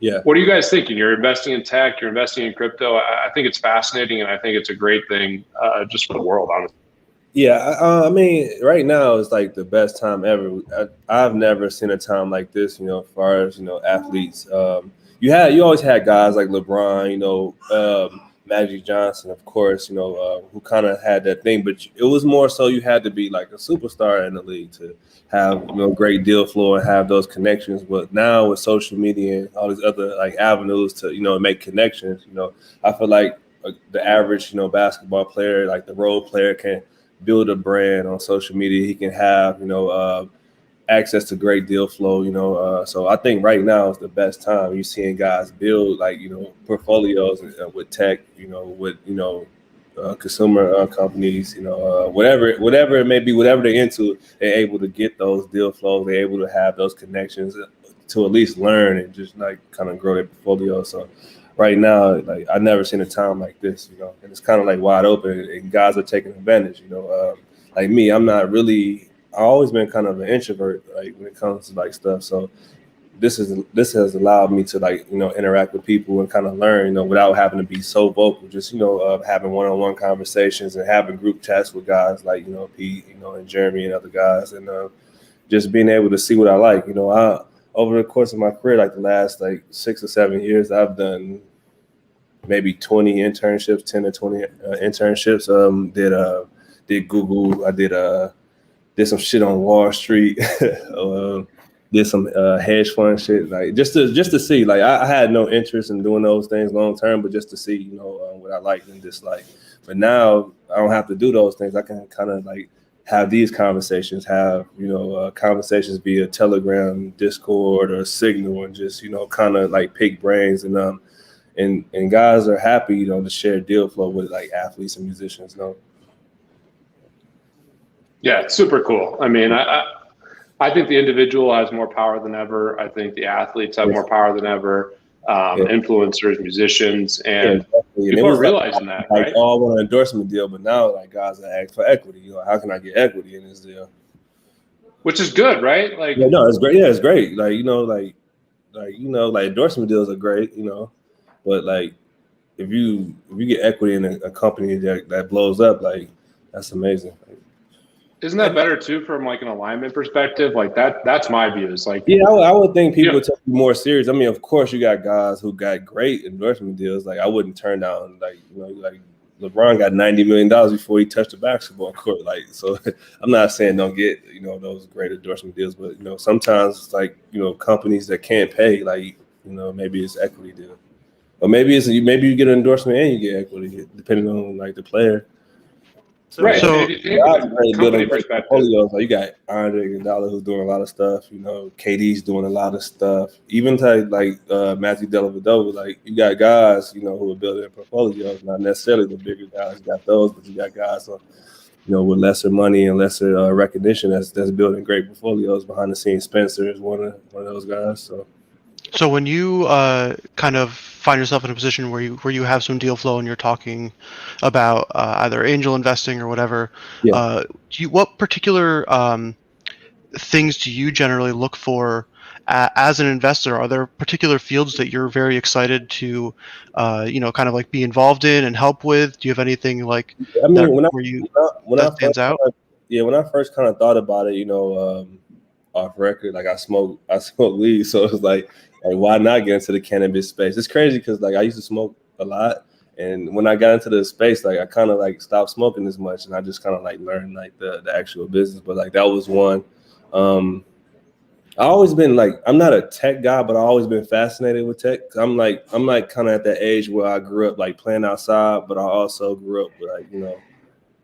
what are you guys thinking? You're investing in tech, you're investing in crypto. I think it's fascinating, and I think it's a great thing just for the world, honestly. Yeah, right now it's like the best time ever. I've never seen a time like this, as far as, athletes. You always had guys like LeBron, Magic Johnson, of course, who kind of had that thing, but it was more so you had to be like a superstar in the league to have, great deal flow and have those connections. But now with social media and all these other like avenues to, make connections, I feel like the average, basketball player, like the role player can build a brand on social media. He can have, access to great deal flow, so I think right now is the best time. You're seeing guys build like, portfolios with tech, with, consumer companies, whatever it may be, whatever they're into, they're able to get those deal flows. They're able to have those connections to at least learn and just like kind of grow their portfolio. So right now, like I've never seen a time like this, and it's kind of like wide open and guys are taking advantage, like me, I've always been kind of an introvert, like when it comes to like stuff. So this has allowed me to like, interact with people and kind of learn, without having to be so vocal, just, having one-on-one conversations and having group chats with guys like, Pete, and Jeremy and other guys, and just being able to see what I like. Over the course of my career, like the last like 6 or 7 years, I've done maybe 20 internships, 10 to 20 internships. Did Google. I did some shit on Wall Street. Did some hedge fund shit, like just to see. Like I had no interest in doing those things long term, but just to see, what I like and dislike. But now I don't have to do those things. I can kind of like have these conversations, have conversations via Telegram, Discord, or Signal, and just kind of like pick brains and guys are happy to share deal flow with like athletes and musicians. Yeah, it's super cool. I think the individual has more power than ever. I think the athletes have more power than ever. Influencers, musicians, and people are realizing that. Like right? all want an endorsement deal, but now like guys are asking for equity. How can I get equity in this deal? Which is good, right? Like, it's great. Yeah, it's great. Like like endorsement deals are great. But like if you get equity in a company that blows up, like that's amazing. Isn't that better too from like an alignment perspective? Like that's my view. It's like, I would think people would take you more serious. Of course you got guys who got great endorsement deals. Like I wouldn't turn down like LeBron got $90 million before he touched the basketball court. Like, so I'm not saying don't get, those great endorsement deals, but sometimes it's like, companies that can't pay, like, maybe it's equity deal. Or maybe you get an endorsement and you get equity, depending on like the player. Right. So building portfolios. Like you got Andre Iguodala who's doing a lot of stuff. KD's doing a lot of stuff. Even like Matthew Dellavedova. Like you got guys, who are building portfolios. Not necessarily the bigger guys got those, but you got guys, with lesser money and lesser recognition that's building great portfolios behind the scenes. Spencer is one of those guys. So when you kind of find yourself in a position where you have some deal flow and you're talking about either angel investing or whatever, what particular things do you generally look for as an investor? Are there particular fields that you're very excited to, kind of like be involved in and help with? Do you have anything like I mean, that stands out? When I first kind of thought about it, off record, like I smoke weed, so it's like why not get into the cannabis space? It's crazy because like I used to smoke a lot, and when I got into the space, like I kind of like stopped smoking as much, and I just kind of like learned like the actual business. But like that was one. I always been like, I'm not a tech guy, but I always been fascinated with tech. I'm like kind of at that age where I grew up like playing outside, but I also grew up with like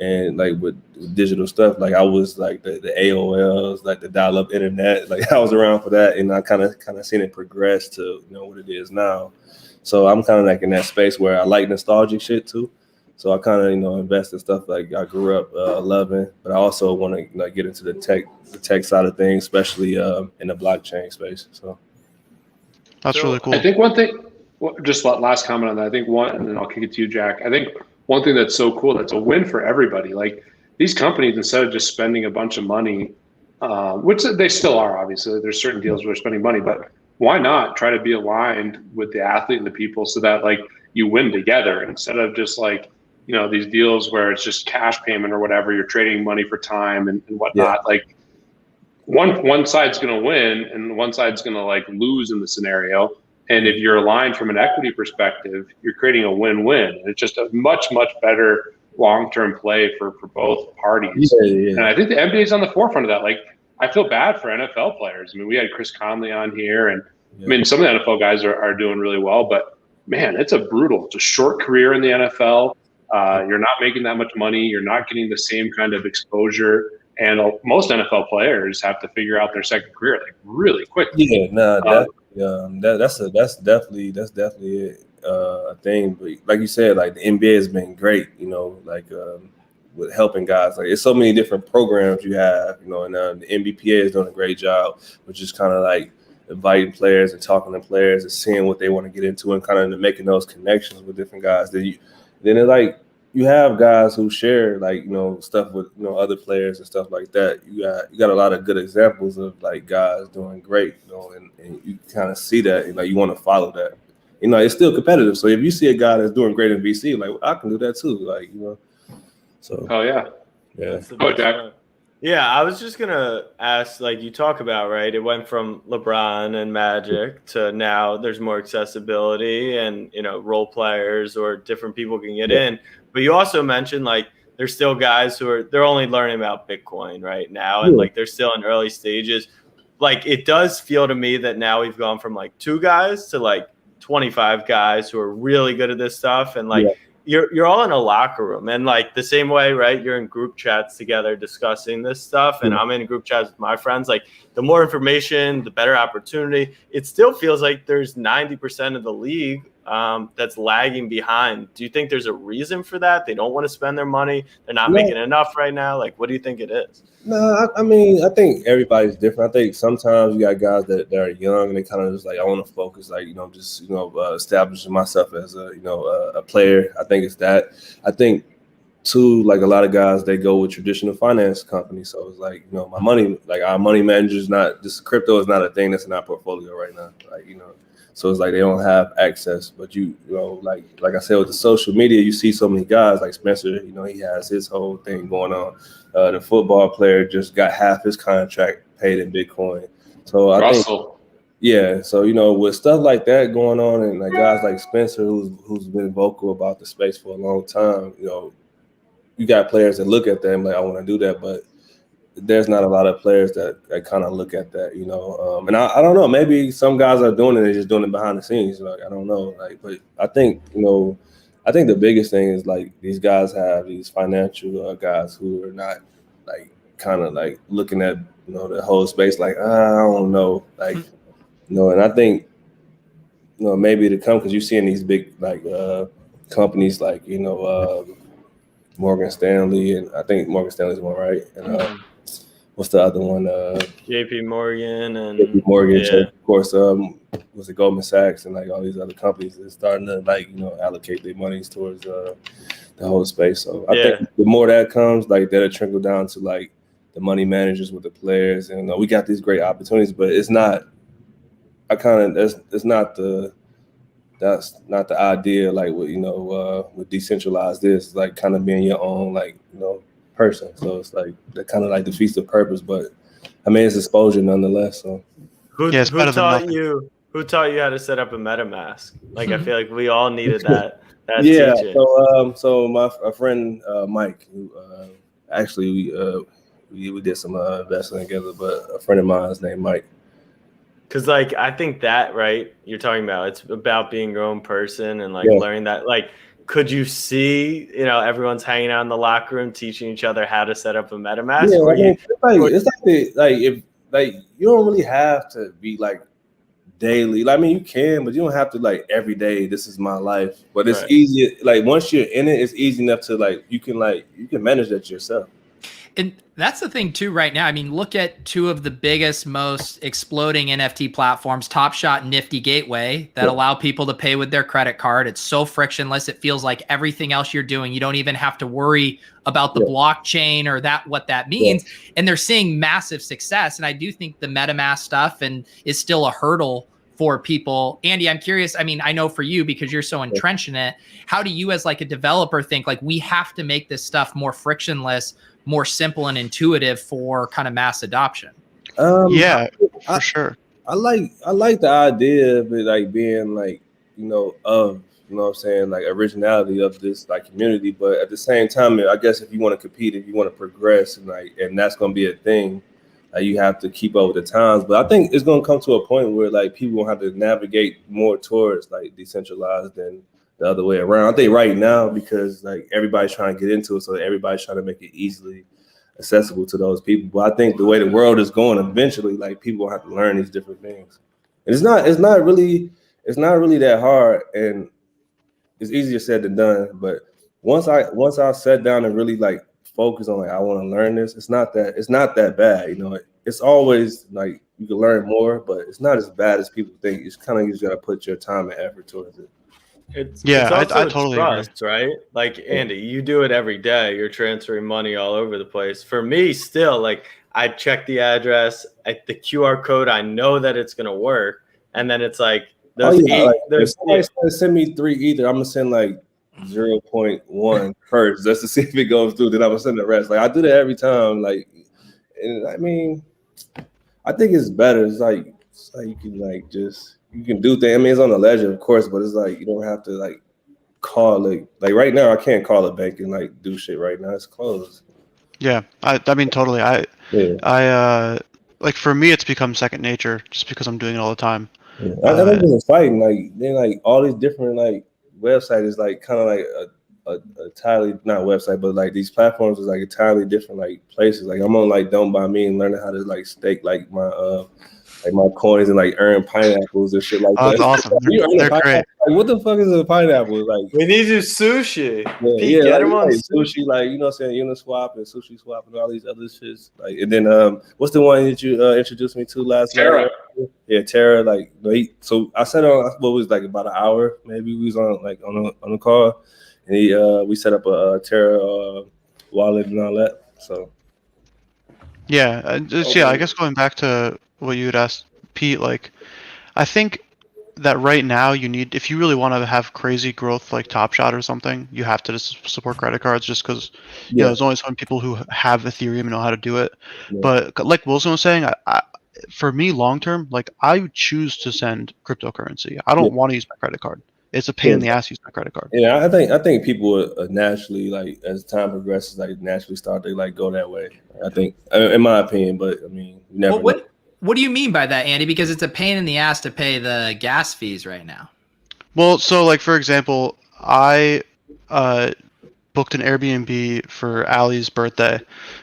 and like with digital stuff. Like I was like the AOLs, like the dial-up internet. Like I was around for that, and I kind of seen it progress to what it is now. So I'm kind of like in that space where I like nostalgic shit too. So I kind of invest in stuff like I grew up loving, but I also want to get into the tech side of things, especially in the blockchain space. So that's really cool. I think one thing, just last comment on that. I think one, and then I'll kick it to you, Jack. I think one thing that's so cool, that's a win for everybody. Like these companies, instead of just spending a bunch of money, which they still are, obviously, there's certain deals where they're spending money, but why not try to be aligned with the athlete and the people so that like you win together instead of just like, these deals where it's just cash payment or whatever, you're trading money for time and whatnot. Yeah. Like one side's going to win and one side's going to like lose in the scenario. And if you're aligned from an equity perspective, you're creating a win-win. And it's just a much, much better long-term play for both parties. Yeah. And I think the NBA is on the forefront of that. Like, I feel bad for NFL players. I mean, we had Chris Conley on here, and I mean, some of the NFL guys are doing really well, but man, it's a short career in the NFL. You're not making that much money. You're not getting the same kind of exposure. And most NFL players have to figure out their second career like really quickly. Yeah, no, that's definitely a thing. But like you said, like the NBA has been great, with helping guys. Like it's so many different programs you have, and the NBPA is doing a great job, which is kind of like inviting players and talking to players and seeing what they want to get into and kind of making those connections with different guys. Then it's like you have guys who share like stuff with other players and stuff like that. You got a lot of good examples of like guys doing great, and you kind of see that and like you want to follow that. It's still competitive. So if you see a guy that's doing great in VC, like I can do that too. Like So. Oh yeah. Oh Jack. Yeah, I was just gonna ask, like you talk about, right? It went from LeBron and Magic to now there's more accessibility and role players or different people can get in. But you also mentioned like there's still guys they're only learning about Bitcoin right now, and like they're still in early stages. Like it does feel to me that now we've gone from like 2 guys to like 25 guys who are really good at this stuff, and like. Yeah. You're all in a locker room, and like the same way, right? You're in group chats together discussing this stuff, and I'm in group chats with my friends. Like the more information, the better opportunity. It still feels like there's 90% of the league that's lagging behind. Do you think there's a reason for that? They don't want to spend their money. They're not making enough right now. Like, what do you think it is? No, I mean, I think everybody's different. I think sometimes you got guys that are young and they kind of just like, I want to focus, like, establishing myself as a player. I think it's that. I think too, like a lot of guys, they go with traditional finance companies. So it's like, my money, like our money manager is not just crypto is not a thing that's in our portfolio right now. Like, so it's like they don't have access. But like I said, with the social media, you see so many guys like Spencer, he has his whole thing going on. The football player just got half his contract paid in Bitcoin. So I think, so with stuff like that going on, and like guys like Spencer, who's been vocal about the space for a long time, you got players that look at them like, I want to do that, but there's not a lot of players that kind of look at that, and I don't know, maybe some guys are doing it, they're just doing it behind the scenes. Like, I don't know, like, but I think, I think the biggest thing is like these guys have these financial guys who are not like kind of like looking at, the whole space. Like, I don't know, like, and I think, maybe to come, cause you see in these big, like, companies, like, Morgan Stanley, and I think Morgan Stanley's one, right? And what's the other one? JP Morgan and JP Morgan, of course. Was it Goldman Sachs and like all these other companies is starting to like allocate their monies towards the whole space. So I think the more that comes, like that'll trickle down to like the money managers with the players, and we got these great opportunities, but it's not. That's not the idea. Like with decentralized, this like kind of being your own person. So it's like that kind of like defeats the purpose. But I mean, it's exposure nonetheless. So who taught you how to set up a MetaMask? Like I feel like we all needed that. Yeah. Teaching. So my friend Mike, who actually we did some investing together, but a friend of mine is named Mike. Because like I think that you're talking about it's about being your own person and learning that. Like, could you see everyone's hanging out in the locker room teaching each other how to set up a MetaMask? If you don't really have to be like daily. I mean, you can, but you don't have to like every day. This is my life. But it's easy. Like once you're in it, it's easy enough to like you can manage that yourself. And that's the thing too right now. I mean, look at two of the biggest, most exploding NFT platforms, Top Shot and Nifty Gateway, that allow people to pay with their credit card. It's so frictionless. It feels like everything else you're doing, you don't even have to worry about the blockchain or what that means. And they're seeing massive success. And I do think the MetaMask stuff is still a hurdle for people. Andy, I'm curious. I mean, I know for you, because you're so entrenched in it, how do you as like a developer think like we have to make this stuff more frictionless, more simple and intuitive for kind of mass adoption? For sure. I like the idea of it like being like, what I'm saying, like originality of this like community. But at the same time, I guess if you want to compete, if you want to progress and that's going to be a thing, you have to keep up with the times. But I think it's going to come to a point where like people will have to navigate more towards like decentralized than the other way around. I think right now, because like everybody's trying to get into it, so everybody's trying to make it easily accessible to those people. But I think the way the world is going, eventually, like people will have to learn these different things. And it's not really that hard, and it's easier said than done. But once I sat down and really like focus on like I want to learn this, it's not that bad. It's always like you can learn more, but it's not as bad as people think. It's kind of you just got to put your time and effort towards it. It's also I totally trust, right? Like Andy, you do it every day. You're transferring money all over the place. For me, still, like I check the address, the QR code. I know that it's gonna work, and then it's like if somebody send me 3 Ether, I'm gonna send like 0.1 first just to see if it goes through. Then I'm gonna send the rest. Like I do that every time. Like, and I mean, I think it's better. It's like you can like just. You can do things. I mean, it's on the ledger, of course, but it's like you don't have to like call it. Like right now, I can't call a bank and like do shit right now. It's closed. Yeah, I mean, totally. I like for me, it's become second nature just because I'm doing it all the time. Yeah. I think it's exciting. Like then, like all these different like websites is like kind of like a entirely not website, but like these platforms is like entirely different like places. Like I'm on like Don't Buy Me and learning how to like stake like my coins and like earn pineapples and shit like that. That's awesome. They're great. Like, what the fuck is a pineapple? Like we need to do sushi. Yeah, get them like on sushi, like what I'm saying, Uniswap and Sushi Swap and all these other shits. Like, and then what's the one that you introduced me to last night? Yeah, Terra. Like, so I sat on what was like about an hour, maybe we was on like on the call, and we set up a Terra wallet and all that. So yeah, I guess going back to what you had asked Pete, like I think that right now you need, if you really want to have crazy growth like Top Shot or something, you have to just support credit cards just because you know there's only some people who have Ethereum and know how to do it. But like Wilson was saying, for me long term, like I would choose to send cryptocurrency. I don't want to use my credit card. It's a pain in the ass to use my credit card. Yeah, I think people would naturally, like as time progresses, like naturally start to like go that way. I think, in my opinion, but I mean, you never. Well, what do you mean by that, Andy? Because it's a pain in the ass to pay the gas fees right now. Well, so like for example, I booked an Airbnb for Allie's birthday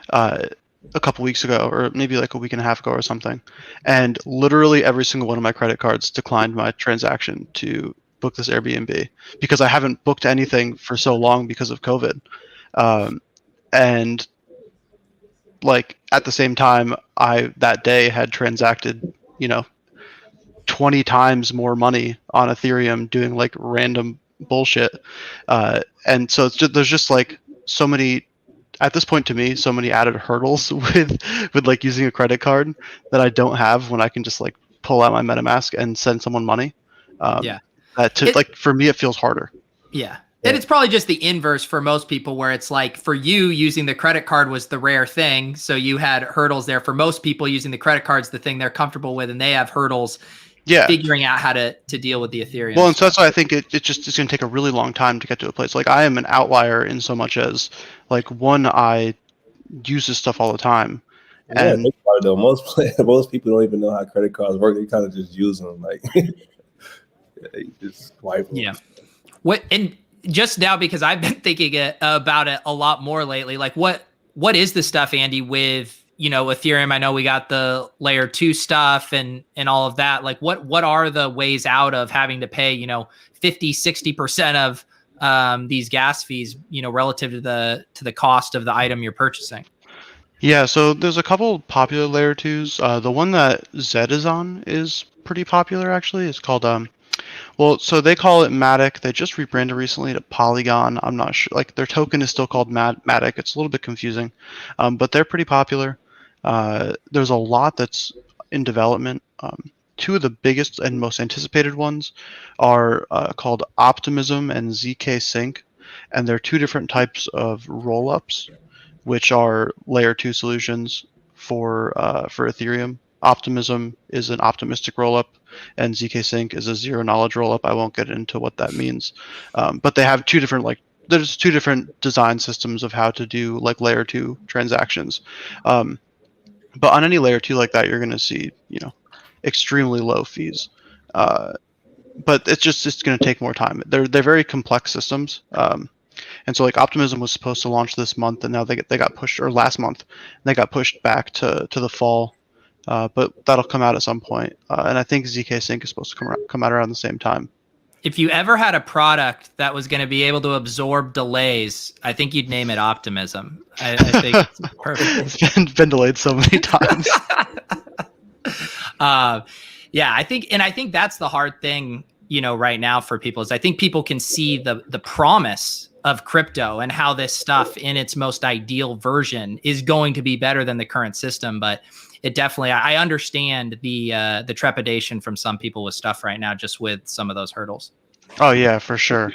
a couple weeks ago, or maybe like a week and a half ago or something, and literally every single one of my credit cards declined my transaction to book this Airbnb because I haven't booked anything for so long because of COVID, and like at the same time, I that day had transacted, 20 times more money on Ethereum doing like random bullshit. And so there's just like so many, at this point to me, so many added hurdles with like using a credit card that I don't have when I can just like pull out my MetaMask and send someone money. Like for me, it feels harder. Yeah. And it's probably just the inverse for most people, where it's like for you, using the credit card was the rare thing. So you had hurdles there. For most people, using the credit card's the thing they're comfortable with, and they have hurdles figuring out how to deal with the Ethereum. Well, and so that's why I think it's going to take a really long time to get to a place. Like I am an outlier in so much as like I use this stuff all the time. And though most people don't even know how credit cards work. They kind of just use them like you just swipe them. Yeah. And just now, because I've been thinking about it a lot more lately, like what is the stuff, Andy, with Ethereum? I know we got the layer 2 stuff and all of that. Like what are the ways out of having to pay 50-60% of these gas fees relative to the cost of the item you're purchasing? Yeah, so there's a couple popular layer 2s. The one that Zed is on is pretty popular, actually. It's called so they call it Matic. They just rebranded recently to Polygon. I'm not sure. Like their token is still called Matic. It's a little bit confusing, but they're pretty popular. There's a lot that's in development. 2 of the biggest and most anticipated ones are called Optimism and ZK Sync, and they're 2 different types of rollups, which are layer 2 solutions for Ethereum. Optimism is an optimistic rollup, and ZK Sync is a zero knowledge rollup. I won't get into what that means, but they have 2 different there's 2 different design systems of how to do like layer 2 transactions. But on any layer 2 like that, you're going to see extremely low fees. But it's going to take more time. They're very complex systems. And so like Optimism was supposed to launch this month, and now they got pushed, or last month, they got pushed back to the fall. But that'll come out at some point. And I think ZK Sync is supposed to come out around the same time. If you ever had a product that was going to be able to absorb delays, I think you'd name it Optimism. I think it's perfect. It's been delayed so many times. Yeah, I think that's the hard thing, right now for people, is I think people can see the promise of crypto and how this stuff in its most ideal version is going to be better than the current system. But it definitely, I understand the trepidation from some people with stuff right now, just with some of those hurdles. Oh yeah, for sure.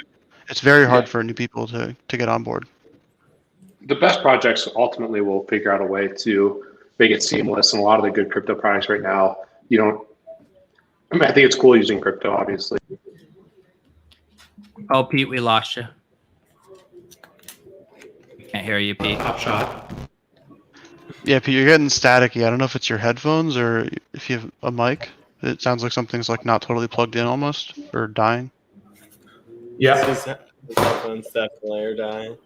It's very hard for new people to get on board. The best projects ultimately will figure out a way to make it seamless. And a lot of the good crypto products right now, I think it's cool using crypto, obviously. Oh, Pete, we lost you. Can't hear you, Pete. Top shot. Yeah, Pete, you're getting staticky. I don't know if it's your headphones or if you have a mic. It sounds like something's like not totally plugged in almost, or dying. Yeah. His headphones definitely are dying.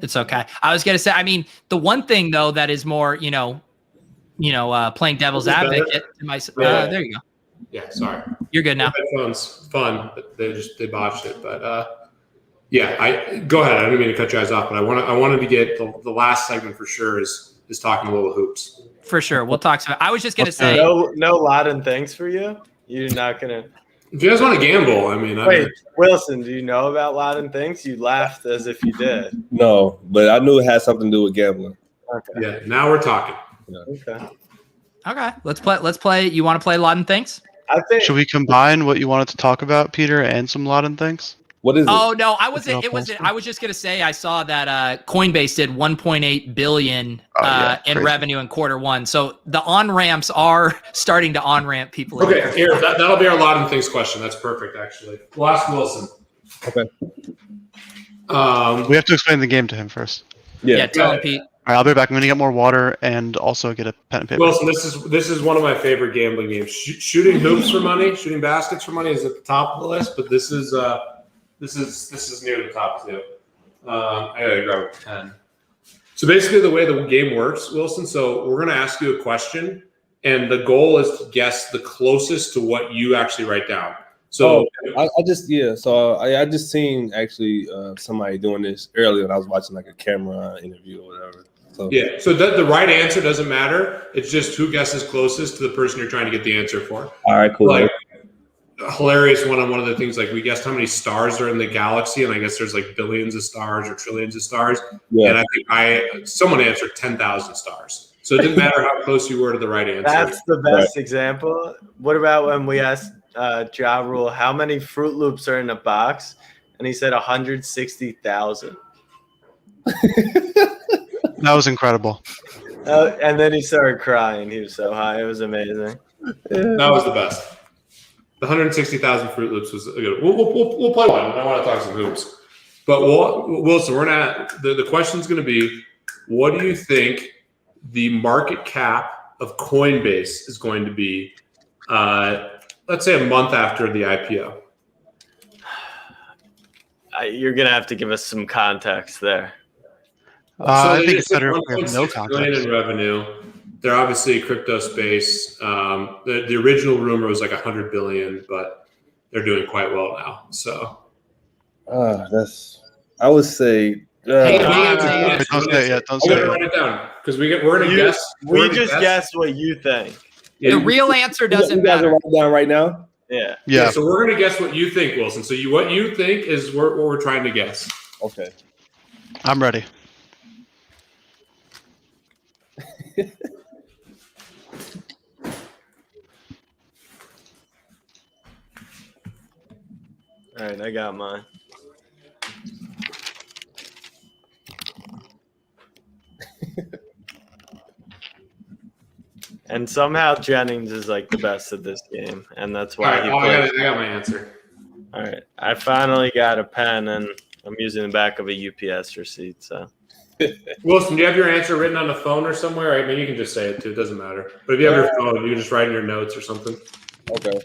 It's okay. I was gonna say, the one thing though that is more, playing devil's advocate to myself. There you go. Yeah, sorry. You're good now. Headphones, fun, but they botched it. But I go ahead. I didn't mean to cut you guys off, but I wanted to get the last segment for sure is talking a little hoops. For sure, we'll talk about. I was just gonna say no Latin things for you. You're not gonna. If you guys want to gamble, Wait, Wilson, do you know about Latin things? You laughed as if you did. No, but I knew it had something to do with gambling. Okay. Yeah, now we're talking. Yeah. Okay. Let's play. You want to play Latin things? I think. Should we combine what you wanted to talk about, Peter, and some Latin things? What is it? Oh no, I wasn't. It wasn't. I was just gonna say I saw that Coinbase did 1.8 billion in revenue in Q1. So the on ramps are starting to on ramp people. Okay, here that'll be our Latin things question. That's perfect, actually. We'll ask Wilson. Okay. We have to explain the game to him first. Yeah, tell him, Pete. All right, I'll be back. I'm gonna get more water and also get a pen and paper. Wilson, this is one of my favorite gambling games. Shooting hoops for money, shooting baskets for money is at the top of the list, but this is near the top too. I gotta grab a pen. So basically, the way the game works, Wilson. So we're gonna ask you a question, and the goal is to guess the closest to what you actually write down. So I just seen actually somebody doing this earlier, and I was watching like a camera interview or whatever. So yeah, so the right answer doesn't matter. It's just who guesses closest to the person you're trying to get the answer for. All right, cool. Like hilarious one of the things, like we guessed how many stars are in the galaxy, and I guess there's like billions of stars or trillions of stars. Yeah. And I think someone answered 10,000 stars. So it didn't matter how close you were to the right answer. That's the best example. What about when we asked Ja Rule how many Fruit Loops are in a box, and he said 160,000. That was incredible. And then he started crying. He was so high. It was amazing. That was the best. The 160,000 Fruit Loops was good. We'll play one. I want to talk some hoops. But Wilson, the question's going to be, what do you think the market cap of Coinbase is going to be, let's say a month after the IPO? You're going to have to give us some context there. I think it's better if we have no $1.6 billion context. in revenue. They're obviously a crypto space. The original rumor was like 100 billion, but they're doing quite well now. So I would say. Hey, Don't say it yet. Don't say write it. it down because we're gonna guess. We just guess what you think. Yeah, The real answer doesn't You guys are matter. writing down right now. Yeah. Yeah. So we're gonna guess what you think, Wilson. So what you think is what we're trying to guess. Okay. I'm ready. All right, I got mine. And somehow Jennings is like the best at this game, and that's All why right, he I plays. got my answer. All right, I finally got a pen, and I'm using the back of a UPS receipt. So Wilson, do you have your answer written on the phone or somewhere? I mean, you can just say it too. It doesn't matter. But if you have your phone, you can just write in your notes or something. Okay.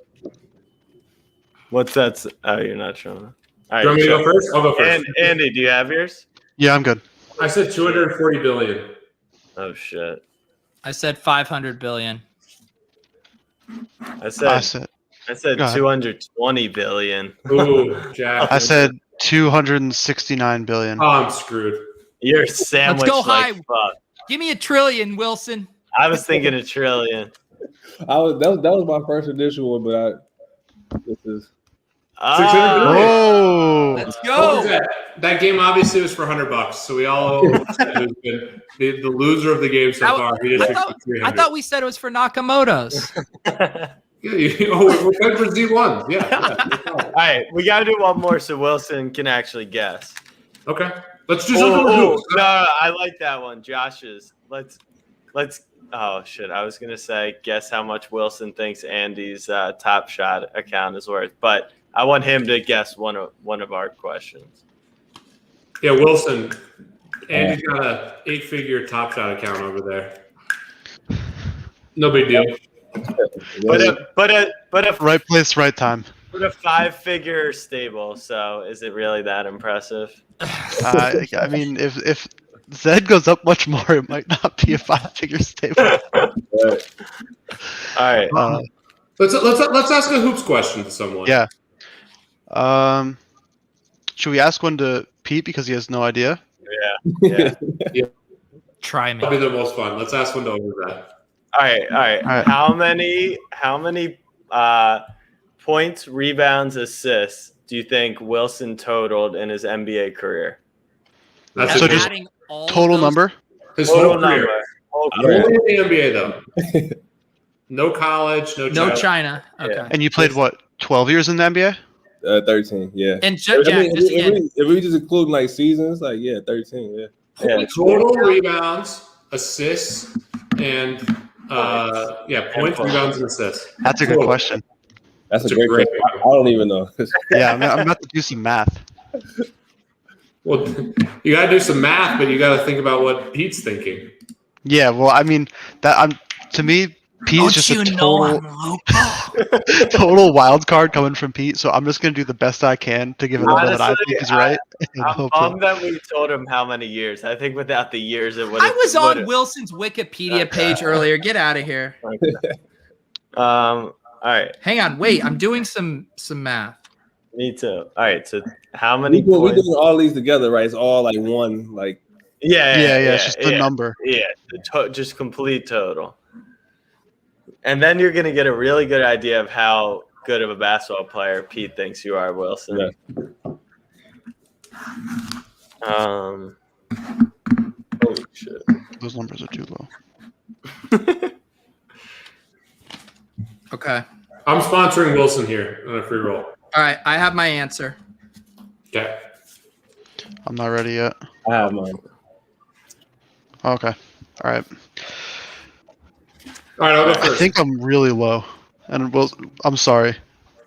what's that? Oh, you're not showing it. All right, Do you want me to show- go first? I'll go first. And Andy, do you have yours? Yeah, I'm good. I said 240 billion. Oh shit! I said 500 billion. I I said said go ahead. 220 billion. Ooh, Jack. I said 269 billion. Oh, I'm screwed. You're sandwiched go like high. fuck. Give me a trillion, Wilson. I was thinking a trillion. That was my first initial one, but this is. 600 billion. Oh, Let's What go. was that game obviously was for $100, so we all the loser of the game so far. He just I $300. thought we said it was for Nakamoto's. Yeah, we're good for Z1. Yeah. All right, we got to do one more so Wilson can actually guess. Okay. Let's do something with hoops. No, I like that one. Josh's. Let's. Oh shit! I was gonna say guess how much Wilson thinks Andy's Top Shot account is worth, but I want him to guess one of our questions. Yeah, Wilson. Andy's got a 8-figure Top Shot account over there. No big deal. But a right place, right time. 5-figure stable. So is it really that impressive? I mean, if Zed goes up much more, it might not be a 5-figure stable. All right. Let's ask a hoops question to someone. Yeah. Should we ask one to Pete because he has no idea? Yeah. Try me. That'll be the most fun. Let's ask one to over that. All right. How many points, rebounds, assists do you think Wilson totaled in his NBA career? That's So a just adding all Total those- number? his Total whole career. number. Whole Only career. in the NBA though. No college, no No child. China. Okay. Yeah. And you played what, 12 years in the NBA? 13, yeah. And I Jack, mean, just again, if we just include like seasons, like 13, yeah. Yeah. Total rebounds, assists, and points, rebounds, and assists. That's a good Total. question. That's That's a a great great question. I don't even know. Yeah, I'm about to do some math. Well, you got to do some math, but you got to think about what Pete's thinking. Yeah, well, I mean, to me, Pete's just a total wild card coming from Pete. So I'm just gonna do the best I can to give a number that I Honestly, think is right. and I'm hope bummed that we told him how many years. I think without the years, it would. I was on Wilson's Wikipedia page earlier. Get out of here. All All right. Hang on, wait. I'm doing some math. Me too. All right. So how many We points? doing all these together, right? It's all like one, like. Yeah. It's just the number. Yeah. Just complete total. And then you're going to get a really good idea of how good of a basketball player Pete thinks you are, Wilson. Yeah. Holy shit. Those numbers are too low. Okay. I'm sponsoring Wilson here on a free roll. All right. I have my answer. Okay. I'm not ready yet. I have mine. Okay. All right. All right, I'll go I first. think I'm really low, and I'm sorry.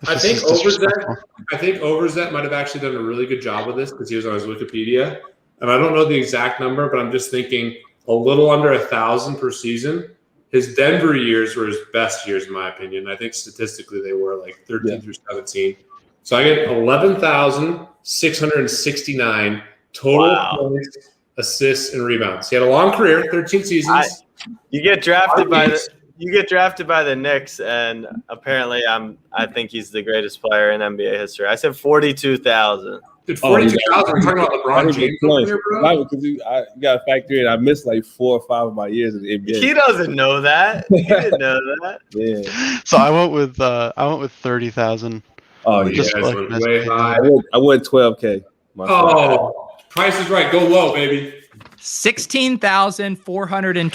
I think Overzet might have actually done a really good job with this because he was on his Wikipedia, and I don't know the exact number, but I'm just thinking a little under 1,000 per season. His Denver years were his best years, in my opinion. I think statistically they were like 13 through 17. So I get 11,669 total points, assists, and rebounds. He had a long career, 13 seasons. You get drafted by the Knicks, and apparently I think he's the greatest player in NBA history. I said 42,000. Dude, 42,000. We're talking about LeBron James over here, bro. Because you got to factor in. I missed like 4 or 5 of my years in the NBA. He doesn't know that. He didn't know that. Yeah. So I went with 30,000. Oh yeah, Just went way high. I went 12K. Price is right. Go low, baby. 16,420.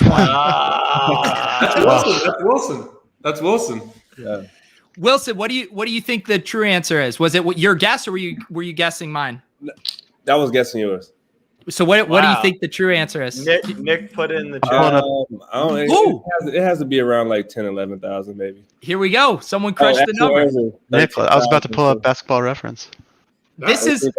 That's Wilson. Yeah. Wilson, what do you think the true answer is? Was it your guess, or were you guessing mine? I was guessing yours. So what do you think the true answer is? Nick put it in the chat. I don't. It has to be around like 10, 11,000 maybe. Here we go. Someone crushed the number. Nick, I was about to pull up Basketball Reference. This is.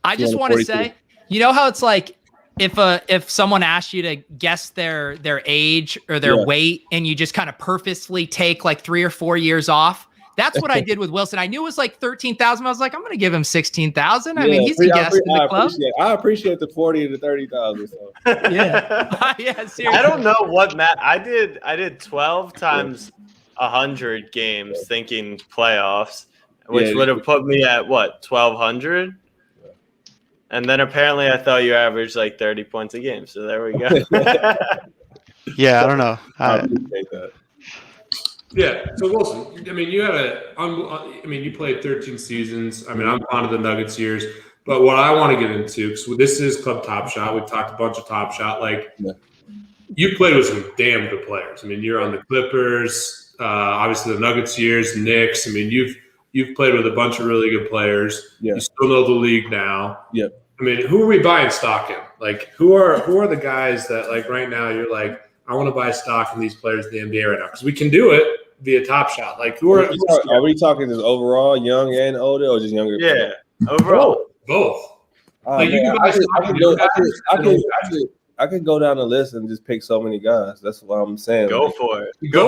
I just want to say, you know how it's like if someone asks you to guess their age or their weight, and you just kind of purposely take like 3 or 4 years off. That's what I did with Wilson. I knew it was like 13,000. I was like, I'm going to give him 16,000. I mean, he's a guest in the club. I appreciate the 40 to 30,000. So. Yeah, seriously. I don't know what Matt. I did 12 times 100 games thinking playoffs, which would have put me at what 1,200. And then apparently I thought you averaged like 30 points a game. So there we go. Yeah, I don't know. I appreciate that. Yeah. So Wilson, I mean, you played 13 seasons. I mean, I'm fond of the Nuggets years, but what I want to get into, so this is Club Top Shot. We've talked a bunch of Top Shot. Like, you played with some damn good players. I mean, you're on the Clippers, obviously the Nuggets years, Knicks. I mean, you've played with a bunch of really good players. Yeah. You still know the league now. Yep. I mean, who are we buying stock in? Like, who are the guys that, like, right now you're like, I want to buy stock in these players in the NBA right now because we can do it via Top Shot. Like, are we talking just overall, young and older, or just younger? Yeah, overall, both. I could go down the list and just pick so many guys. That's what I'm saying. Go for it. I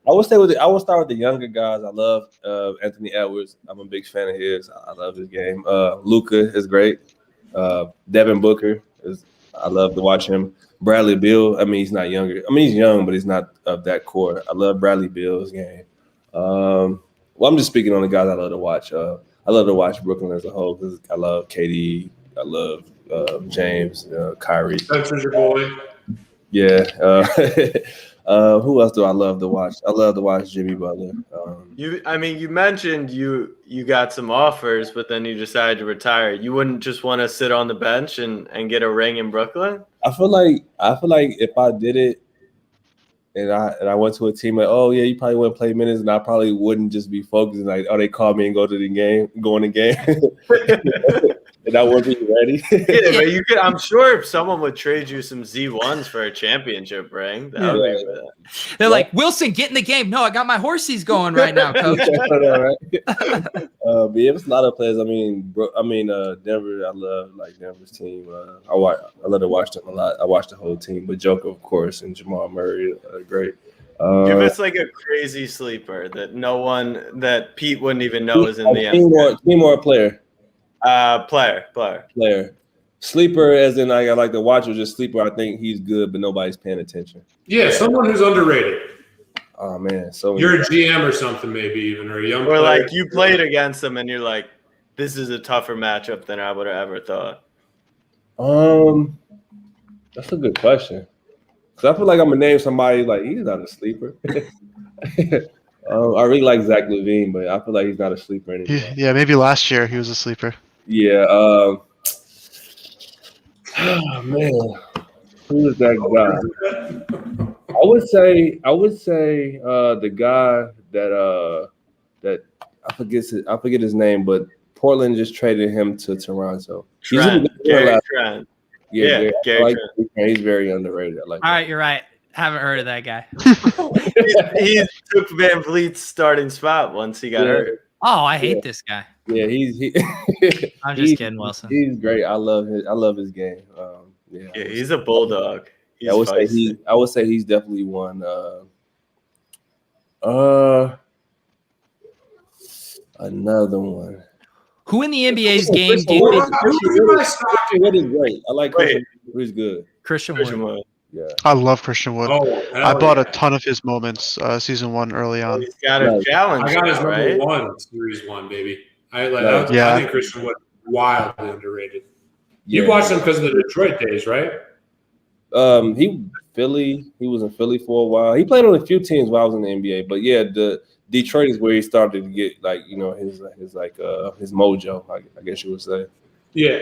would start with the younger guys. I love Anthony Edwards. I'm a big fan of his. I love his game. Luka is great. Devin Booker I love to watch him. Bradley Beal. I mean, he's not younger. I mean, he's young, but he's not of that core. I love Bradley Beal's game. Well, I'm just speaking on the guys I love to watch. I love to watch Brooklyn as a whole because I love KD. I love James, Kyrie. Spencer's your boy. Yeah. Who else do I love to watch? I love to watch Jimmy Butler. You mentioned you got some offers, but then you decided to retire. You wouldn't just want to sit on the bench and get a ring in Brooklyn? I feel like if I did it and I went to a team like, oh yeah, you probably wouldn't play minutes, and I probably wouldn't just be focusing like, oh, they call me and go in the game. And I wasn't ready. Yeah, but you could. I'm sure if someone would trade you some Z1s for a championship ring, that would be good. They're like, Wilson, get in the game. No, I got my horsies going right now, coach. But yeah, it's a lot of players. I mean, Denver. I love Denver's team. I love to watch them a lot. I watch the whole team, but Joker, of course, and Jamal Murray are great. Give us like a crazy sleeper that Pete wouldn't even know is in the NBA. Team or a player. Player. Sleeper, as in I like to watch, or just sleeper. I think he's good, but nobody's paying attention. Yeah, someone who's underrated. Oh man, so you're a GM or something, maybe even, or a young Or player. like you played against them and you're like, this is a tougher matchup than I would have ever thought. That's a good question. Cause I feel like I'm gonna name somebody like he's not a sleeper. I really like Zach LaVine, but I feel like he's not a sleeper anymore. Yeah, maybe last year he was a sleeper. Yeah. Oh man, who is that guy? I would say the guy that I forget his name, but Portland just traded him to Toronto. Trent, Gary Trent. Yeah, Gary Trent. He's very underrated. I like. All right, you're right. Haven't heard of that guy. he took Van Vliet's starting spot once he got hurt. Oh, I hate this guy. Yeah, I'm just kidding, Wilson. He's great. I love his game. Yeah, he's a bulldog. I would say he's definitely one. Another one. Who in the NBA's game do you think? What is great? I like Christian. He's good. Christian Wood. Yeah, I love Christian Wood. Oh, I bought a ton of his moments season 1 early on. He's got a challenge. I got his right? number 1 series 1, baby. I think Christian Wood wildly underrated. You watched him because of the Detroit days, right? He was in Philly for a while. He played on a few teams while I was in the NBA, but yeah, the Detroit is where he started to get his mojo, I guess you would say. Yeah.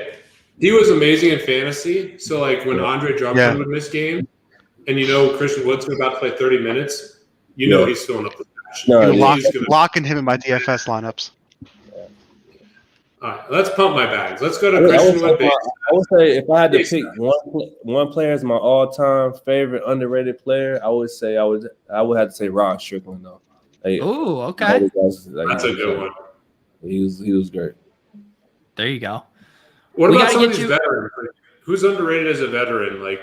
He was amazing in fantasy. So like when Andre Drummond would miss games and Christian Wood's about to play 30 minutes, he's filling up the match. Locking him in my DFS lineups. All right, let's pump my bags. Let's go to Christian Wood. I would say if I had to pick one player as my all-time favorite underrated player, I would have to say Ron Strickland though. Oh, okay. That's a good one. He was great. There you go. What about some of these veterans? Like, who's underrated as a veteran? Like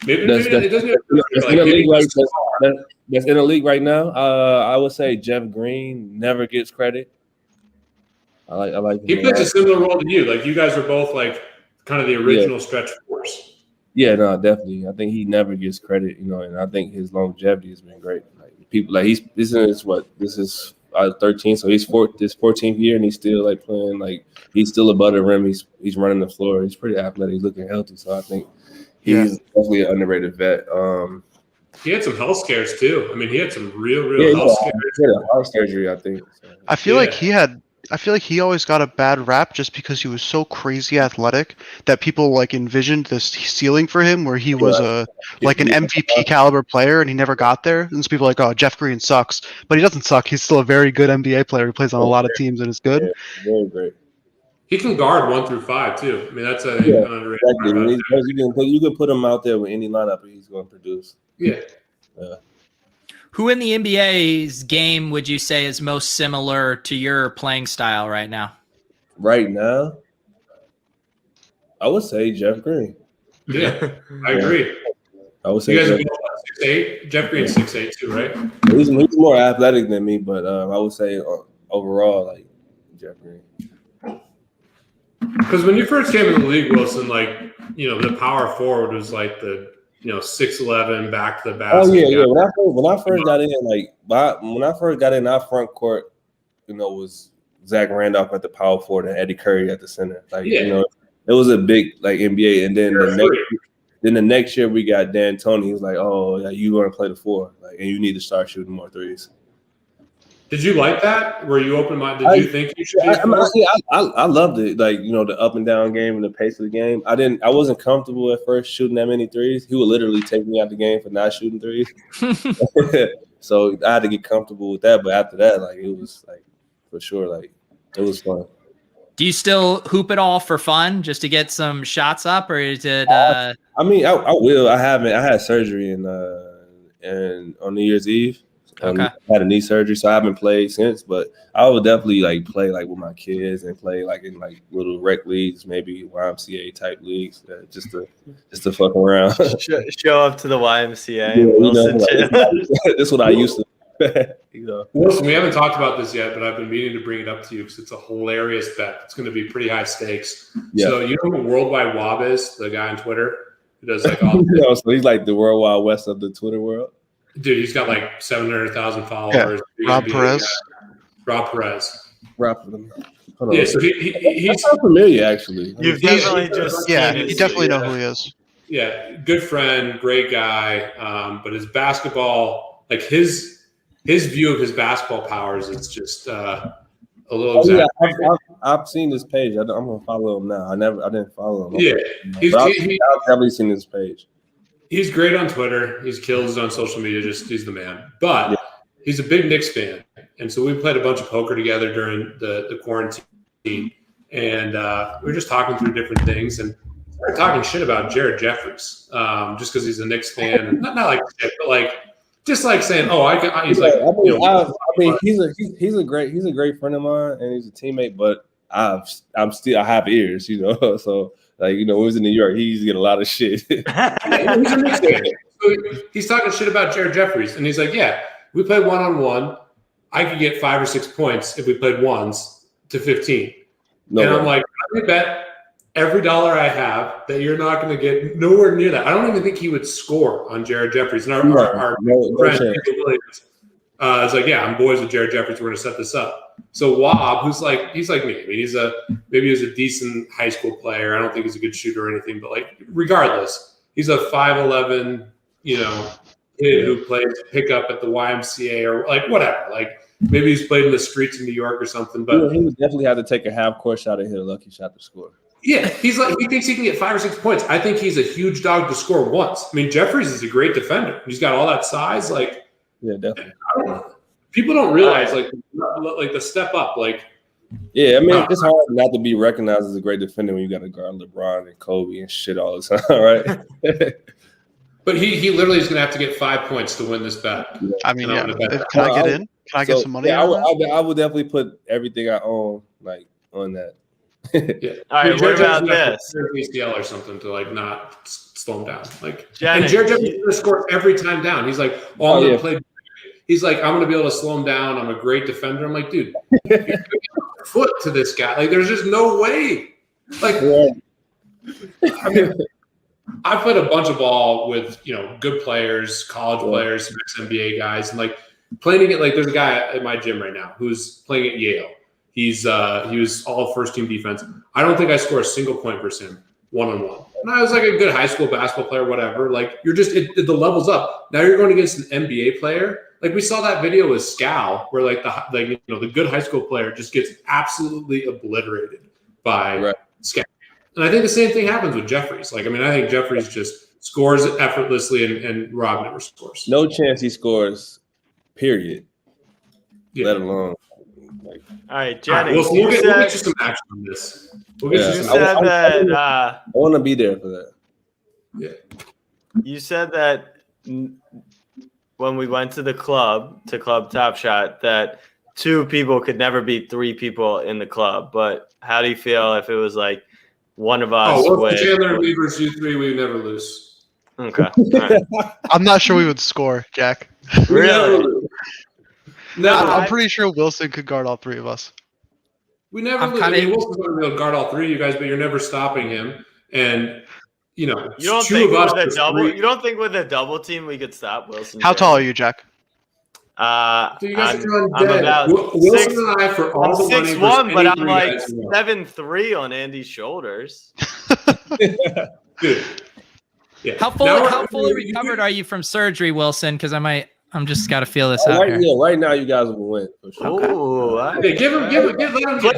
maybe it doesn't have that's in the league right now. I would say Jeff Green never gets credit. I like. He plays a similar role to you. Like you guys are both like kind of the original stretch force. Yeah, no, definitely. I think he never gets credit, and I think his longevity has been great. Like people, like this is 13, so he's this 14th year, and he's still like playing. Like he's still above the rim. He's running the floor. He's pretty athletic. He's looking healthy. So I think he's definitely an underrated vet. He had some health scares too. I mean, he had some real health scares. He had a heart surgery, I think. So. I feel like he always got a bad rap just because he was so crazy athletic that people like envisioned this ceiling for him where he was an MVP caliber player and he never got there. And so people are like, oh, Jeff Green sucks. But he doesn't suck. He's still a very good NBA player. He plays on a lot of teams and is good. Yeah, very great. He can guard 1 through 5 too. I mean, that's an underrated. Exactly. You can put him out there with any lineup and he's going to produce. Yeah. Who in the NBA's game would you say is most similar to your playing style right now? Right now, I would say Jeff Green. Yeah, I agree. I would say you guys are both 6'8". Jeff Green's 6'8" too, right? He's more athletic than me, but I would say overall, like Jeff Green. Because when you first came in the league, Wilson, like the power forward was like the 6'11" back to the basket. Oh yeah. When I first got in, our front court, was Zach Randolph at the power forward and Eddie Curry at the center. Like it was a big like NBA. And then the next year we got D'Antoni. He was like, oh yeah, you want to play the 4, like, and you need to start shooting more threes. Did you like that? Were you open-minded? Did you think you should be I loved it. Like, the up and down game and the pace of the game. I wasn't comfortable at first shooting that many threes. He would literally take me out the game for not shooting threes. So I had to get comfortable with that. But after that, like, it was like, for sure, like, it was fun. Do you still hoop it all for fun just to get some shots up, or is it? I will. I haven't. I had surgery and on New Year's Eve. Okay. I had a knee surgery, so I haven't played since. But I would definitely like play like with my kids and play like in like little rec leagues, maybe YMCA type leagues, just to fuck around. Show up to the YMCA. That's what I used to. Wilson, we haven't talked about this yet, but I've been meaning to bring it up to you because it's a hilarious bet. It's going to be pretty high stakes. Yeah. So you know who Worldwide Wob is, the guy on Twitter who does like all. So he's like the World Wide West of the Twitter world. Dude, he's got like 700,000 followers. Yeah. Rob Perez. Rob Perez. Yeah, so he's familiar actually. You've definitely just you definitely know who he is. Yeah, good friend, great guy. But his basketball, like his view of his basketball powers, it's just a little. Yeah, I've seen this page. I'm gonna follow him now. I didn't follow him. Yeah, I've definitely seen this page. He's great on Twitter. He's kills on social media. He's the man. But he's a big Knicks fan, and so we played a bunch of poker together during the quarantine, and we were just talking through different things and started talking shit about Jared Jeffries, just because he's a Knicks fan, and not like shit, but like just like saying, he's like, he's a great friend of mine, and he's a teammate, but I have ears, so. Like, when he was in New York, he used to get a lot of shit. He's a Knicks fan. So he's talking shit about Jared Jeffries. And he's like, yeah, we played one-on-one. I could get 5 or 6 points if we played ones to 15. I'm like, I bet every dollar I have that you're not going to get nowhere near that. I don't even think he would score on Jared Jeffries. And our friend, Williams, is like, yeah, I'm boys with Jared Jeffries. We're going to set this up. So Wob, he's like me. I mean, maybe he's a decent high school player. I don't think he's a good shooter or anything, but like regardless, he's a 5'11", kid who plays pickup at the YMCA or like whatever. Like maybe he's played in the streets of New York or something. But he would definitely have to take a half court shot and hit a lucky shot to score. Yeah, he's like he thinks he can get 5 or 6 points. I think he's a huge dog to score once. I mean, Jeffries is a great defender. He's got all that size. Like, yeah, definitely. People don't realize like the step up, like. Yeah, I mean, it's hard not to be recognized as a great defender when you got to guard LeBron and Kobe and shit all the time, right? But he literally is going to have to get 5 points to win this bet. I mean, can I get in? Can I get some money? Yeah, I would definitely put everything I own like on that. Yeah. All right. What about this? ACL or something to like not slow him down. Like, Janet, and Jared Jeffries is going to score every time down. He's like, I'm going to play. He's like, I'm going to be able to slow him down. I'm a great defender. I'm like, dude, you put your foot to this guy. Like, there's just no way. Like, I mean, I played a bunch of ball with, good players, college players, NBA guys, and like playing it. Like, there's a guy at my gym right now who's playing at Yale. He was all first team defense. I don't think I score a single point versus him one-on-one. And I was like a good high school basketball player, whatever. Like, you're just the level's up. Now you're going against an NBA player. Like we saw that video with Scal, where the good high school player just gets absolutely obliterated by Scal. And I think the same thing happens with Jeffries. Like, I mean, I think Jeffries just scores effortlessly, and Rob never scores. No chance he scores. Period. Yeah. Let alone. All right, Jenny. We'll get you some action on this. You said that. I want to be there for that. Yeah. You said that. When we went to the club, Top Shot, that 2 people could never beat 3 people in the club. But how do you feel if it was like one of us? Chandler and me versus you 3, we would never lose. Okay. Right. I'm not sure we would score, Jack. Really? No, I'm pretty sure Wilson could guard all 3 of us. We never lose. Wilson's going to be able to guard all 3 of you guys, but you're never stopping him. And you don't think with a double team we could stop Wilson? How tall are you, Jack? So you guys I'm about Wilson and I for all the money. 6'1", but I'm like 7'3" on Andy's shoulders. Dude. Yeah. How fully recovered are you from surgery, Wilson? Because I'm just got to feel this out here. Yeah, right now you guys will win for sure. Okay. Give him. Clip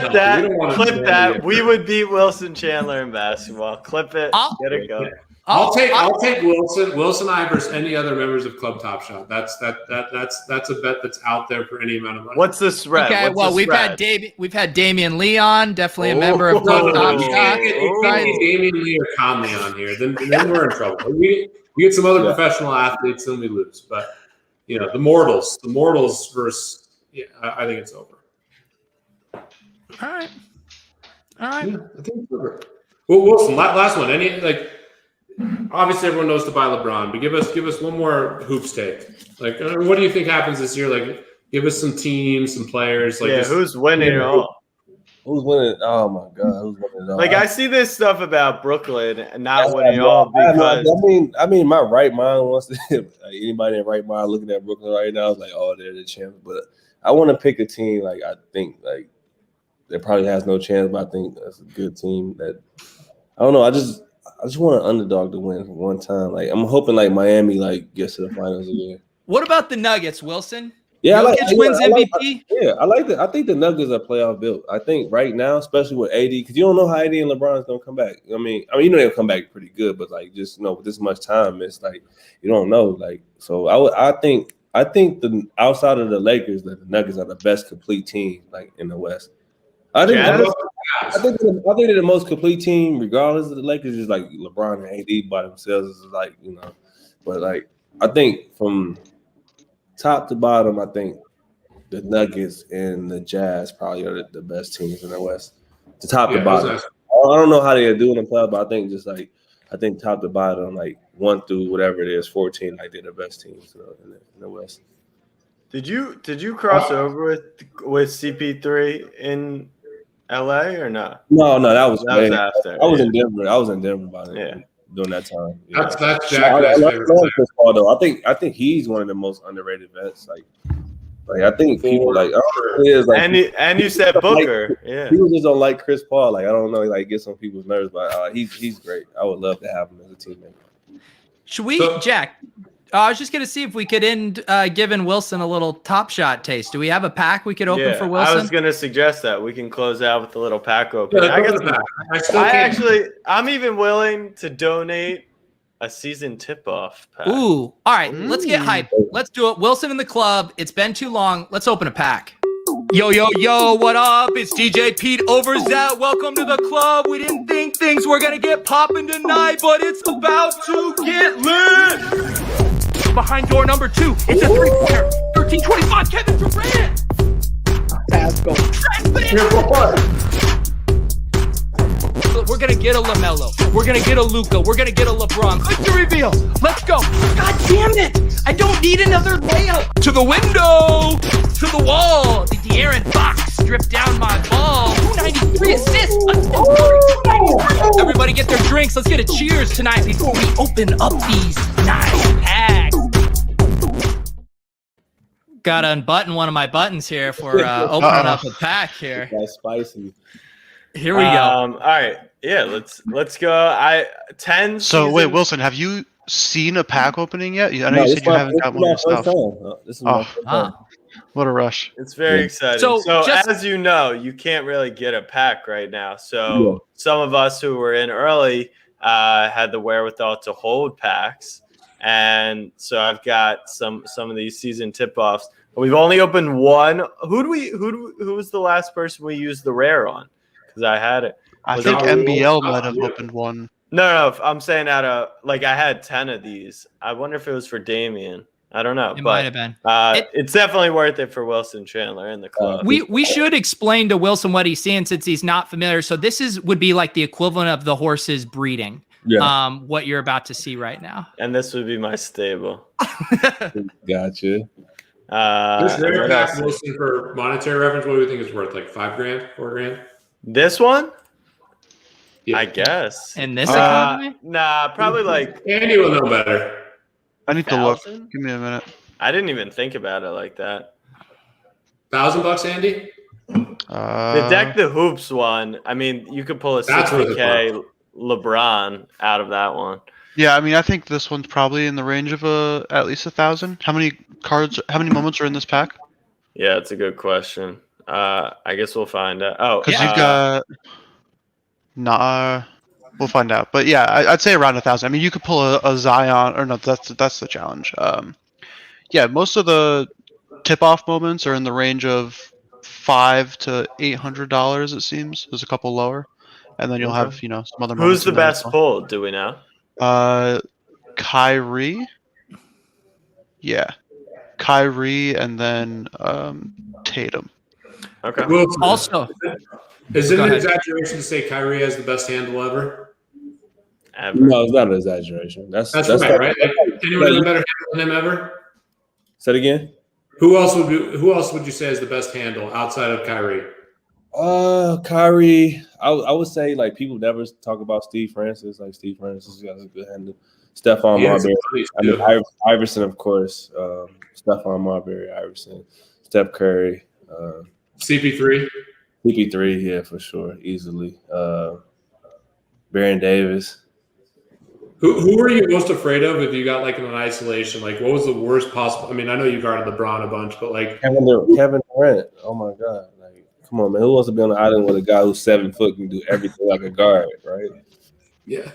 that. We would beat Wilson Chandler in basketball. Clip it. Get it going. I'll take Wilson. Wilson and I versus any other members of Club Top Shot. That's a bet that's out there for any amount of money. What's the spread? Okay, we've had Damian Leon, definitely a member of Club Top Shot. Damian Lee or Conley on here, then we're in trouble. We get some other professional athletes, then we lose. But the mortals versus I think it's over. All right. Yeah, I think it's over. Well, Wilson, last one. Obviously everyone knows to buy LeBron, but give us one more hoops take. Like, what do you think happens this year? Like, give us some teams, some players. Like, who's winning it all? Who's winning? Oh my God, who's winning it all? Like I see this stuff about Brooklyn not winning all because I mean, my right mind wants to. Anybody in right mind looking at Brooklyn right now is like, oh, they're the champs. But I want to pick a team like I think like that probably has no chance, but I think that's a good team. That I don't know. I just want an underdog to win one time. Like I'm hoping like Miami like gets to the finals again. What about the Nuggets, Wilson? Yeah, Jokic wins MVP. I like that. I think the Nuggets are playoff built. I think right now, especially with AD, because you don't know how AD and LeBron is gonna come back. I mean, you know they'll come back pretty good, but like just with this much time, it's like you don't know. Like so, I think the outside of the Lakers, that the Nuggets are the best complete team like in the West. I think they're the most complete team, regardless of the Lakers. Is like LeBron and AD by themselves is like but like I think from top to bottom, I think the Nuggets and the Jazz probably are the best teams in the West. The top to bottom. I don't know how they do in the playoffs, but I think top to bottom, like 1 through whatever it is, 14, like they're the best teams in the West. Did you cross over with CP3 in LA or not? No, that was after. I was in Denver. I was in Denver by then. Yeah. During that time. That's Jack's favorite player. Chris Paul, though. I think he's one of the most underrated vets. Like I think people like and you said Booker. Yeah. People just don't like Chris Paul. Like I don't know, like gets on people's nerves, but he's great. I would love to have him as a teammate. Should we, Jack? I was just gonna see if we could end giving Wilson a little Top Shot taste. Do we have a pack we could open for Wilson? I was gonna suggest that we can close out with a little pack open. Yeah, I'm even willing to donate a season tip-off pack. Ooh, all right, let's get hyped. Let's do it. Wilson in the club. It's been too long. Let's open a pack. Yo, what up? It's DJ Pete over Zed. Welcome to the club. We didn't think things were gonna get popping tonight, but it's about to get lit. Behind door number 2, it's a 3-pointer. 13-25, Kevin Durant. We're going to get a LaMelo. We're going to get a Luka. We're going to get a LeBron. Click the reveal. Let's go. God damn it. I don't need another layup. To the window. To the wall. The De'Aaron Fox stripped down my ball. 293 assists. Everybody get their drinks. Let's get a cheers tonight before we open up these nice packs. Got to unbutton one of my buttons here for opening up a pack here. That's spicy. Here we go. All right. Yeah, let's go. 10. So wait, Wilson, have you seen a pack opening yet? I know you said you haven't got one yourself. This is my first time. What a rush. It's very exciting. So as you know, you can't really get a pack right now. So some of us who were in early had the wherewithal to hold packs. And so I've got some of these season tip-offs. We've only opened one. Who was the last person we used the rare on? Because I had it. I think MBL might have opened one. No, I'm saying I had 10 of these. I wonder if it was for Damian. I don't know. It might have been. It's definitely worth it for Wilson Chandler in the club. We should explain to Wilson what he's seeing since he's not familiar. So this would be like the equivalent of the horses breeding. Yeah. What you're about to see right now. And this would be my stable. Gotcha. This rare pack, Wilson, for monetary reference, what do you think it's worth? Like $5,000, $4,000? This one? Yeah. I guess. In this economy? Nah, probably like Andy will know better. I need to look. Give me a minute. I didn't even think about it like that. $1,000, Andy? The Deck the Hoops one, I mean, you could pull a 60K LeBron out of that one. Yeah, I mean, I think this one's probably in the range of at least 1,000. How many moments are in this pack? Yeah, it's a good question. I guess we'll find out. Oh, because you've got we'll find out. But yeah, I'd say around 1,000. I mean, you could pull a Zion, or no, that's the challenge. Yeah, most of the tip-off moments are in the range of $500 to $800. It seems there's a couple lower, and then you'll have some other. Who's the best pull? Do we know? Kyrie. Yeah, Kyrie, and then Tatum. Okay. Wilson, Also, is it an exaggeration to say Kyrie has the best handle ever? No, it's not an exaggeration. That's right, right? Like, anyone have a better handle than him ever? Say it again. Who else would you say is the best handle outside of Kyrie? Kyrie. I would say like people never talk about Steve Francis. Like Steve Francis got a good handle. Stephon Marbury. I mean Iverson, of course. Stephon Marbury, Iverson, Steph Curry. CP3. CP3, yeah, for sure, easily. Baron Davis. Who were you most afraid of if you got like in an isolation? Like, what was the worst possible? I mean, I know you guarded LeBron a bunch, but like Kevin Durant. Oh my God! Like, come on, man. Who wants to be on an island with a guy who's 7 foot and can do everything like a guard, right? Yeah.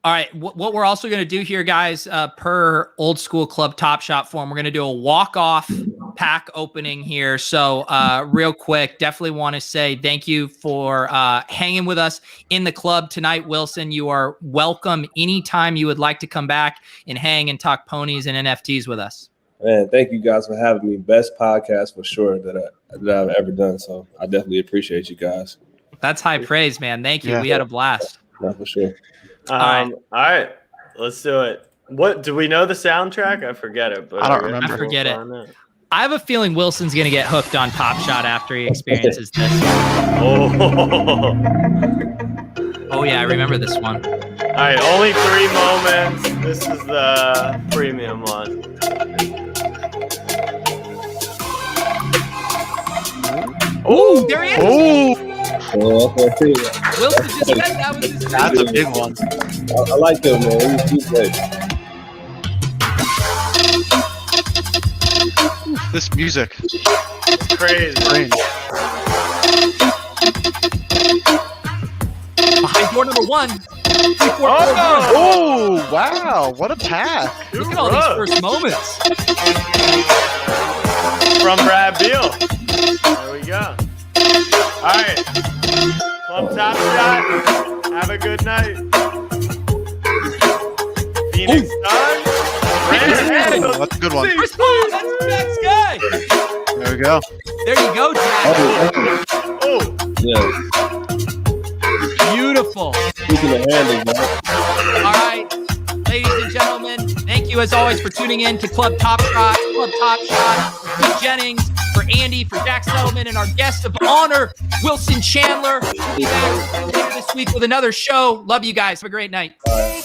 All right. What we're also going to do here, guys, per old school club Top Shot form, we're going to do a walk-off pack opening here. So real quick, definitely want to say thank you for hanging with us in the club tonight, Wilson. You are welcome anytime you would like to come back and hang and talk ponies and NFTs with us. Man, thank you guys for having me. Best podcast for sure that I've ever done. So I definitely appreciate you guys. That's high praise, man. Thank you. Yeah. We had a blast. Yeah, for sure. All right, let's do it. What do we know the soundtrack? I forget it, but I don't remember. I forget it. I have a feeling Wilson's gonna get hooked on Top Shot after he experiences this. Oh yeah, I remember this one. All right, only 3 moments. This is the premium one. Oh, there he is. Oh. Okay. Wilson just said that was his That's a big one. I like him, man. He's great. This music. Crazy. Behind door number 1. Oh, wow. What a pack. Look at all these first moments. From Brad Beal. There we go. All right. Club Top Shot. Have a good night. Phoenix Suns. That's a good one. Chris Paul, that's the next guy. There we go. There you go, Jack. Oh. Yeah. Beautiful. Speaking of handles, man. All right, ladies and gentlemen, thank you as always for tuning in to Club Top Shot, Pete Jennings, for Andy, for Jack Settlement, and our guest of honor, Wilson Chandler. We'll be back later this week with another show. Love you guys. Have a great night. Bye.